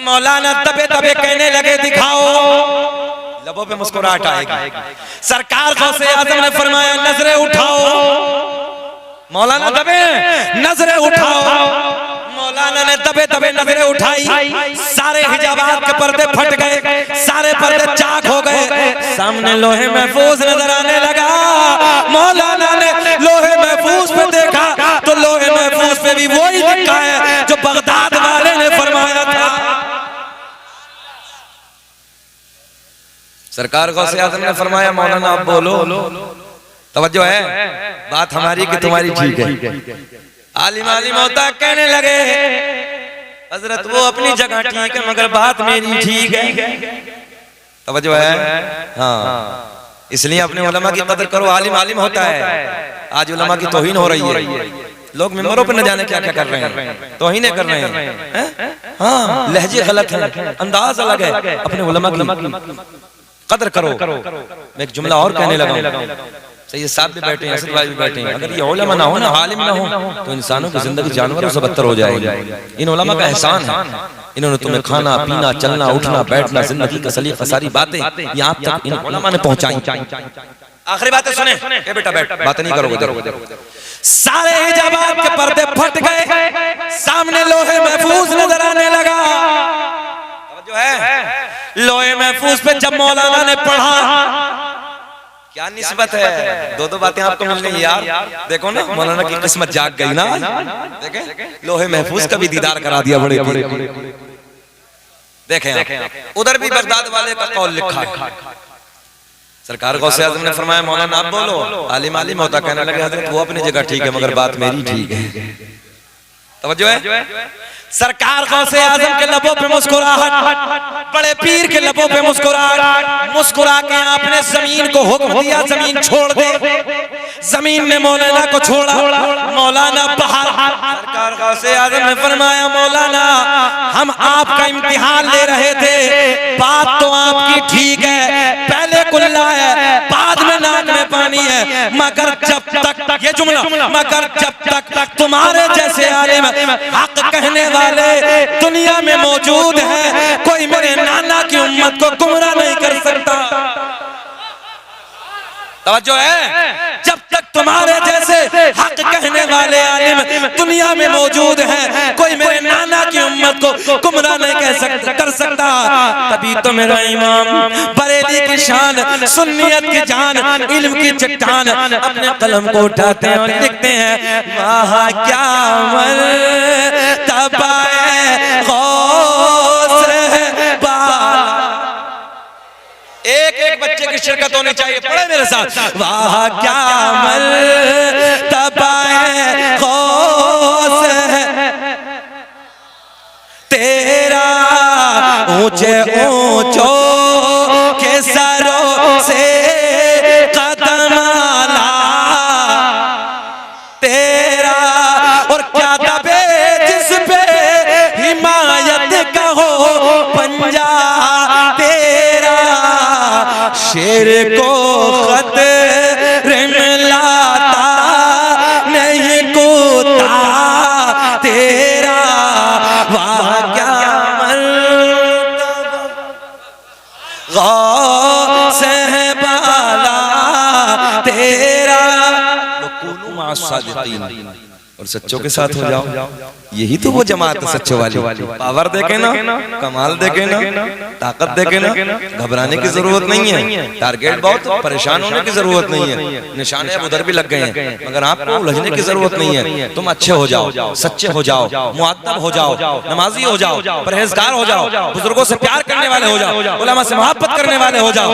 मौलाना दबे दबे कहने लगे दिखाओ, लबों पे मुस्कुराहट आएगी। सरकार गौसे आजम ने फरमाया नजरें उठाओ, मौलाना दबे नजरें उठाओ। मौलाना ने दबे दबे नजरें उठाई, सारे हिजाबात के पर्दे फट गए, सारे पर्दे चाक हो गए, सामने लोहे महफूज नजर आने लगा। मौलाना ने लोहे महफूज पे देखा तो लोहे महफूज पे भी वही दिखा है जो बगदाद वाले ने फरमाया था। सरकार गौसे आजम ने फरमाया, मौलाना आप बोलो, तवज्जो है, बात हमारी कि तुम्हारी ठीक है? आलिम आलिम होता कहने लगे, हजरत वो अपनी जगह ठीक है मगर बात मेरी ठीक है। तवज्जो है, हाँ, इसलिए अपने उलमा की कदर करो। आलिम आलिम होता है, आज उलमा की तौहीन हो रही है, लोग मिंबरों पर न जाने क्या क्या कर रहे हैं, तौहीनें कर रहे हैं। हाँ लहजे गलत हैं, अंदाज अलग है, अपने उलमा की कदर करो। मैं एक जुमला और कहने लगा, सैयद साहब भी बैठे हैं, असद भाई भी बैठे हैं, अगर ये उलमा ना हो ना, आलिम ना हो तो इंसानों की जिंदगी जानवरों से बदतर हो जाएगी। इन उलमा का एहसान है, इन्होंने तुम्हें खाना पीना चलना उठना बैठना जिंदगी का सलीका सारी बातें यहाँ तक इन उलमा ने पहुंचाई। आखिरी बातें सुने, ए बेटा बैठ, बात नहीं करोगे। सारे हिजाबात के पर्दे फट गए, सामने लोहे महफूज नजर आने लगा। जो है लोहे महफूज पे जब मौलाना ने पढ़ा, क्या निस्बत है, दो दो बातें आपको मिल गई यार। देखो ना मौलाना की किस्मत जाग गई ना, देखे लोहे महफूज का भी दीदार करा दिया बड़े बड़े। देखें उधर भी बगदाद वाले का कौल लिखा है। सरकार गौसे आजम ने फरमाया, मौलाना आप बोलो, आलिम आलिम होता कहने लगे, हजरत वो अपनी जगह ठीक है मगर बात मेरी ठीक है। तवज्जो है, सरकार गौसे आजम के लबों पे मुस्कुराहट, बड़े पीर के लबों पे मुस्कुराहट, मुस्कुरा के आपने जमीन को हुक्म दिया जमीन छोड़ दे। जमीन ने मौलाना को छोड़ा, मौलाना बाहर। सरकार गौसे आजम ने फरमाया, मौलाना हम आपका इम्तिहान ले रहे थे, बात तो आपकी ठीक है, पहले कुल्ला है बाद में नाक में पानी है, मगर जब तक, ये जुमला, मगर जब तक तुम्हारे जैसे आलिम हक कहने वाले दुनिया में मौजूद है, कोई मेरे नाना की उम्मत को गुमराह नहीं कर सकता। तवज्जो है, जब तक तुम्हारे जैसे हक कहने वाले आलिम दुनिया में मौजूद हैं, कोई मेरे नाना की उम्मत को गुमराह नहीं कर सकता। तभी तो मेरा इमाम बरेली की शान, सुन्नियत की जान, इल्म की चट्टान अपने कलम को उठाते हैं और लिखते हैं, वाह क्या मर्तबा है गौस बाला। एक एक बच्चे की शिरकत होनी चाहिए, पढ़े मेरे साथ, वाह क्या मर्तबा है गौस तेरा, ऊंचे ऊंचों के सरों से कदम आला तेरा, पंजा तेरा, शेर को खतरे में लाता नहीं कोता तेरा, वाह क्या गौसे बाला तेरा। और सच्चों के साथ हो जाओ, यही तो वो जमात है सच्चों वाली। पावर देखे ना, कमाल देखे ना, ताकत देखे ना, घबराने की जरूरत नहीं है। टारगेट बहुत, परेशान होने की जरूरत नहीं है। निशाने अब उधर भी लग गए हैं, मगर आपको उलझने की जरूरत नहीं है। तुम अच्छे हो जाओ, सच्चे हो जाओ, मुअद्दब हो जाओ, नमाजी हो जाओ, परहेजगार हो जाओ, बुजुर्गों से प्यार करने वाले हो जाओ, उलमा से मोहब्बत करने वाले हो जाओ।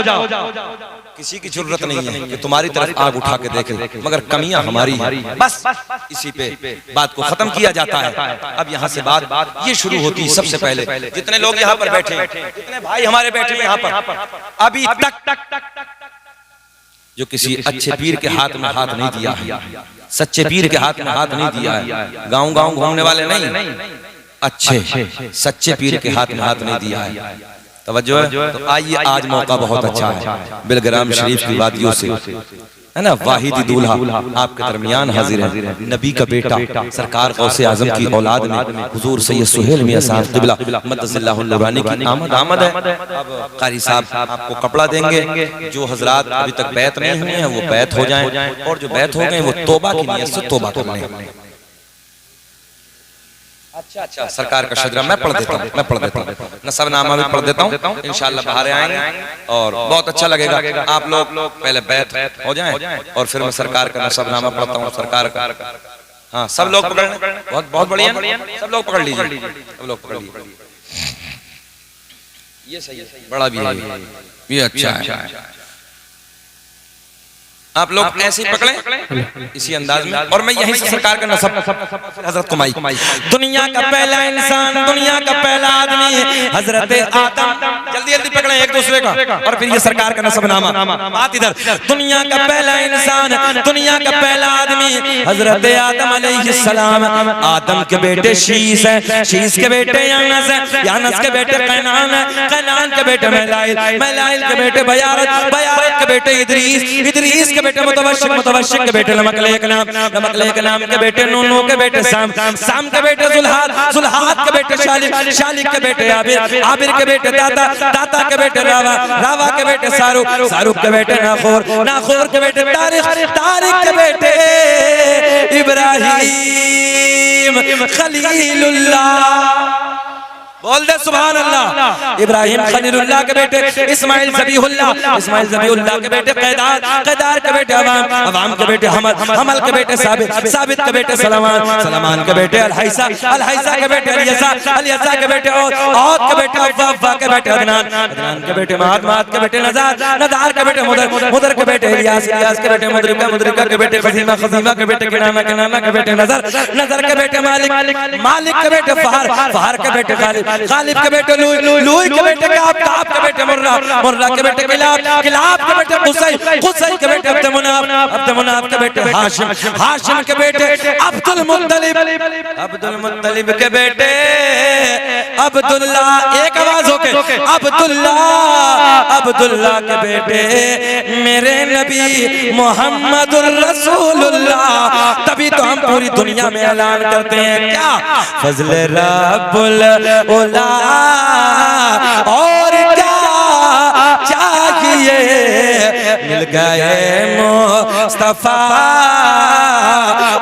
किसी की जरूरत नहीं है कि तुम्हारी तरफ आग उठा के देखे, मगर कमियां हमारी हैं। बस इसी पे बात को खत्म किया जाता है। अब यहाँ से बात ये शुरू होती है। सबसे पहले जितने लोग यहाँ पर बैठे हैं, जितने भाई हमारे बैठे हैं यहाँ पर, अभी तक जो किसी अच्छे पीर के हाथ में हाथ नहीं दिया है, सच्चे पीर के हाथ में हाथ नहीं दिया है, गाँव गाँव घूमने वाले नहीं, अच्छे सच्चे पीर के हाथ में हाथ नहीं दिया है, तवज्जो है। तो आइए, आज मौका बहुत अच्छा है, बिलग्राम शरीफ की वादियों से है ना, वाहिदी दूल्हा आपके दरमियान हाजिर है, नबी का बेटा, सरकार गौसे आजम की औलाद में हुजूर सैयद सुहेल मियां साहब क़िबला मद्दसिल्लाहु नूरानी की आमद है। अब कारी साहब आपको कपड़ा देंगे। जो हजरात अभी तक बैत नहीं हुए हैं वो बैत हो जाएं, और जो बैत हो गए वो तौबा की नियत से तौबा कर लें। अच्छा, सरकार का शजरा मैं पढ़ देता हूँ, नसबनामा भी पढ़ देता हूँ, इंशाअल्लाह बाहर आएंगे और बहुत अच्छा लगेगा। आप लोग पहले बैत हो जाएं और फिर मैं सरकार का नसबनामा पढ़ता हूँ। सरकार का, हाँ, सब लोग पकड़, बहुत बहुत बढ़िया, सब लोग पकड़ लीजिए, सब लोग पकड़ लीजिए। ये सही है, बड़ा भी है, ये अच्छा है। आप लोग ऐसे ही पकड़ें इसी अंदाज में, और मैं यहीं से सरकार का नसब हजरत कुमाई। दुनिया का पहला इंसान, दुनिया का पहला आदमी हजरत आदम। जल्दी जल्दी पकड़ें एक दूसरे का, और फिर ये सरकार का नसबनामा। बात इधर, दुनिया का पहला इंसान, दुनिया का पहला आदमी हजरत आदम अलैहिस्सलाम। आदम के बेटे शीश है, शीश के बेटे यानस है, यानस के बेटे कैनान है, कैनान के बेटे महलाइल, महलाइल के बेटे बयारत, बयारत के बेटे इदरीस, इदरीस के बेटे मुतवश्शिक, मुतवश्शिक के बेटे लमकलेक नाम, लमकलेक नाम के बेटे नूनू के बेटे साम, साम के बेटे जुल्हाद, जुल्हाद के बेटे शालिक, शालिक के बेटे आबिर, आबिर के बेटे दाता, दाता के बेटे रावा, रावा के बेटे सारुक, सारुक के बेटे नाखोर, नाखोर के बेटे तारिक, तारिक के बेटे इब्राहीम खलीलुल्लाह। बोल दे सुभान अल्लाह। इब्राहिम खलीलुल्लाह के बेटे इस्माइल ज़बीहुल्लाह, इस्माइल ज़बीहुल्लाह के बेटे कैदार, कैदार के बेटे अवाम, अवाम के बेटे हमल, हमल के बेटे साबित, साबित के बेटे सलमान, सलमान के बेटे अलहैसा, अलहैसा के बेटे अलियसा, अलियसा के बेटे औद, औद के बेटे अव्वा, अव्वा के बेटे अदनान, अदनान के बेटे महाद, महाद के बेटे नज़ार, नज़ार के बेटे मुदर, मुदर के बेटे इलियास, इलियास के बेटे मुदरिका, मुदरिका के बेटे खज़ीमा, खज़ीमा के बेटे किनाना, किनाना के बेटे नज़र, नज़र के बेटे मालिक, मालिक के बेटे फहर, फहर के बेटे गालिब, गालिब के बेटे लूई, लूई के बेटे काब, काब के बेटे मुर्रा, मुर्रा के बेटे किलाब, किलाब के बेटे कुसै, कुसै के बेटे अब्द मुनाफ, अब्द मुनाफ के बेटे हाशिम, हाशिम के बेटे अब्दुल मुत्तलिब, अब्दुल मुत्तलिब के बेटे अब्दुल्ला। एक आवाज होके अब्दुल्ला, अब्दुल्ला के बेटे मेरे नबी मोहम्मदुर रसूलुल्लाह। तभी तो हम पूरी दुनिया में ऐलान करते हैं क्या, फजल रब्बुल उला, और क्या चाहिए मिल गए मुस्तफा,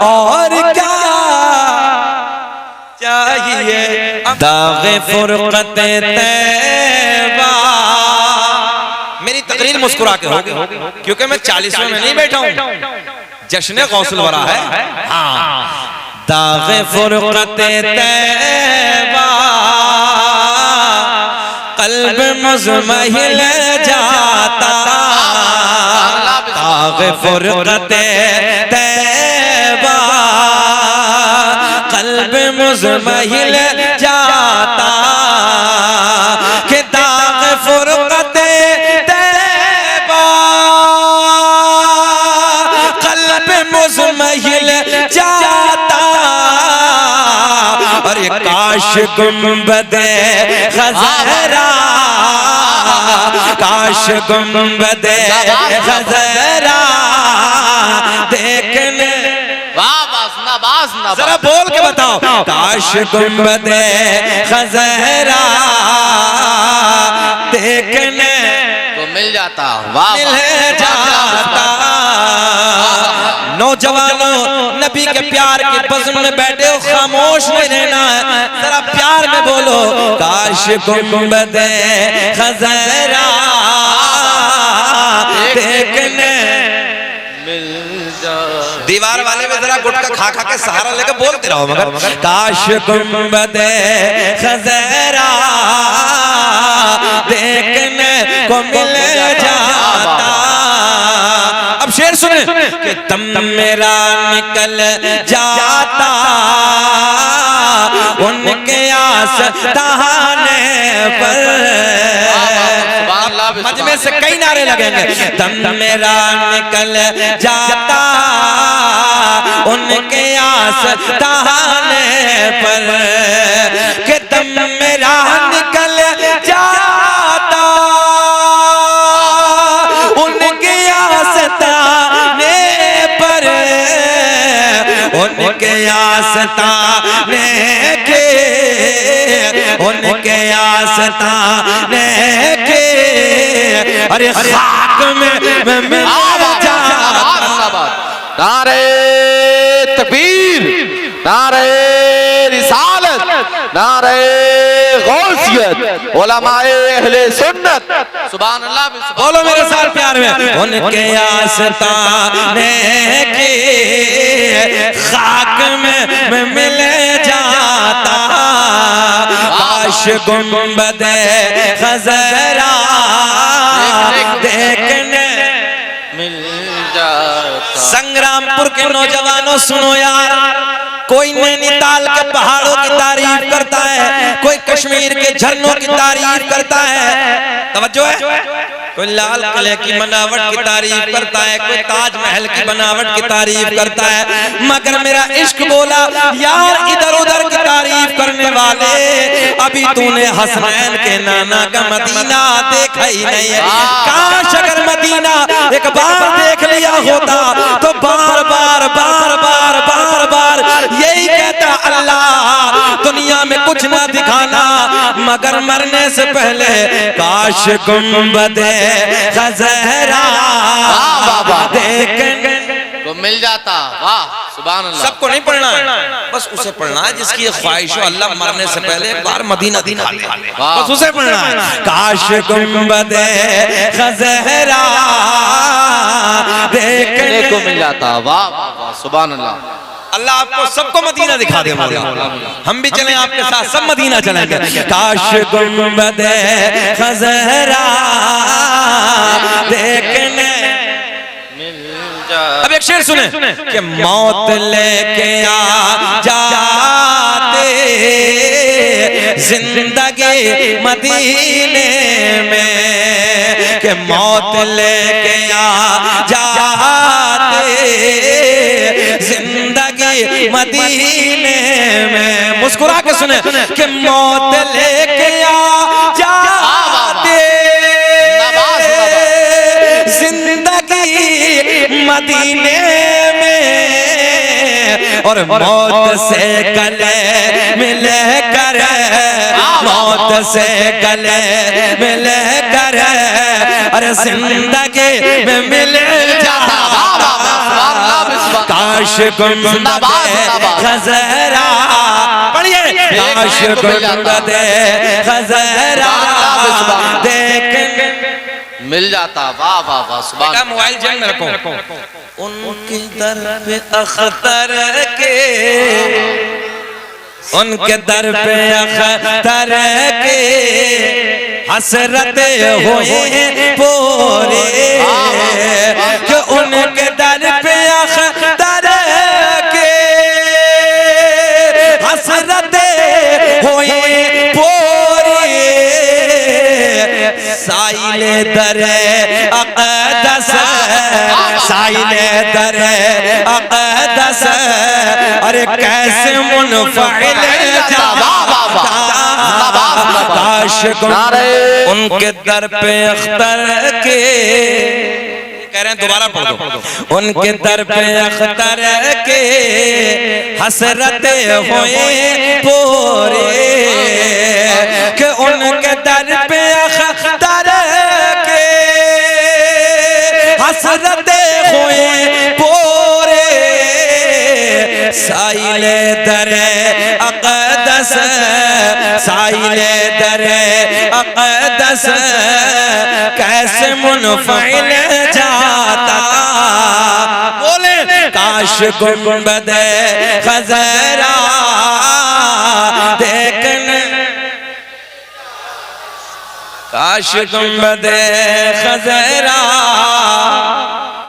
और क्या चाहिए दाग़े फुरक़ते तैबा। मेरी तकरीर मुस्कुरा के होगी क्योंकि मैं 40वें में नहीं बैठा हूँ, जश्न गौसुल वरा है। हाँ, दाग़े फुरक़ते तैबा कल्ब मुज़महिल जाता, दाग़े फुरक़ते तैबा कल्ब मुज़महिल जाता, कि दाग़े फुरक़ते तैबा कल्ब मुज़महिल जाता। और अरे काश गुंबदे खज़रा, काश गुंबदे खज़रा देखने। जरा बोल के बताओ, काश गुंबदे खज़रा देखने तो मिल जाता, वाह मिल जाता। नौजवानों, नबी के प्यार के बज़्म में बैठे हो, खामोश नहीं रहना है, जरा प्यार में बोलो, काश गुंबदे खज़रा देखने मिल जाता। दीवार वाले में जरा गुटखा खा खा के सहारा लेके बोलते रहो, मगर काश गुंबदे खज़रा देखने को मिल जाता। अब शेर सुने कि दम मेरा निकल जाता उनके आस्ताने पर। मजमे से कई नारे लगेंगे। दम मेरा निकल जाता उनके आस्ताने पर, कि दम मेरा निकल जाता उनके आस्ताने पर, उनके आस्ताने के, उनके आस्ताने के, अरे खाक में मिल जाता। नारे तकबीर, नारे रिसालत, नारे गौसियत, उलमाए अहले सुन्नत, सुभान अल्लाह। बोलो मेरे साथ प्यार में, उनके आस्ताने के खाक में मिल जाता। काश गुंबदे खज़रा देखने मिल जाता। संग्रामपुर के नौजवानों सुनो यार, कोई नैनीताल के पहाड़ों की तारीफ करता है, कोई कश्मीर के झरनों की तारीफ करता है, तवज्जो है, कोई लाल किले की बनावट की तारीफ करता है, कोई ताजमहल की बनावट की तारीफ करता है, मगर मेरा इश्क बोला यार इधर उधर की तारीफ करने वाले, अभी तूने हसनैन के नाना का मदीना देखा ही नहीं है। काश अगर मदीना एक बार देख लिया होता तो बार बार बार बार बार बार यही कहता, अल्लाह दुनिया में कुछ ना दिखाना मगर मरने से पहले काश गुंबदे खज़रा देखने को मिल जाता। वाह सुभान अल्लाह। सबको नहीं पढ़ना है, बस उसे पढ़ना है जिसकी ये ख्वाहिश हो, अल्लाह मरने से पहले एक बार मदीना दिखा दे, बस उसे पढ़ना है। काश गुंबदे खज़रा देखने को मिल जाता। वाह वाह सुभान अल्लाह। अल्लाह आपको सबको मदीना दिखा दे मौला, हम भी चलें आपके साथ, सब मदीना चलेंगे। काश गुंबदे खज़रा देखने मिल जाता। अब एक शेर सुने कि मौत लेके आ जाते जिंदगी मदीने में, कि मौत लेके आ जाते जिंदगी मदीने में। मुस्कुरा के सुने कि मौत लेके आ जाते जिंदगी मदीने में, और मौत से गले मिले कर, मौत से गले मिले कर, अरे जिंदगी में मिल जाता। काश गुंबदे खज़रा, पढ़िए, काश गुंबदे खज़रा देखने मिल जाता। वाह वाह वाह सुभान अल्लाह। मोबाइल जेब में रखो। उनके दर पे अख्तर के, उनके दर पे अख्तर के हसरत हुए पूरे, कि उनके दर पे अख्तर के हसरत हुए पूरे, साइले दरे अक़दस, साइले दरे अक़दस, अरे कैसे मुनफ़इल नारे उनके दर पे अख्तर के, कह रहे हैं दोबारा पढ़ दो। उनके दर पे अख्तर के हसरते हुए पूरे, कि उनके दर पे अख्तर के हसरते हुए पूरे, साइले दरे अक़दस, साइले दरे अक़दस कैसे मुनफ़िल जाता, बोले काश गुंबदे खज़रा देखने, काश गुंबदे खज़रा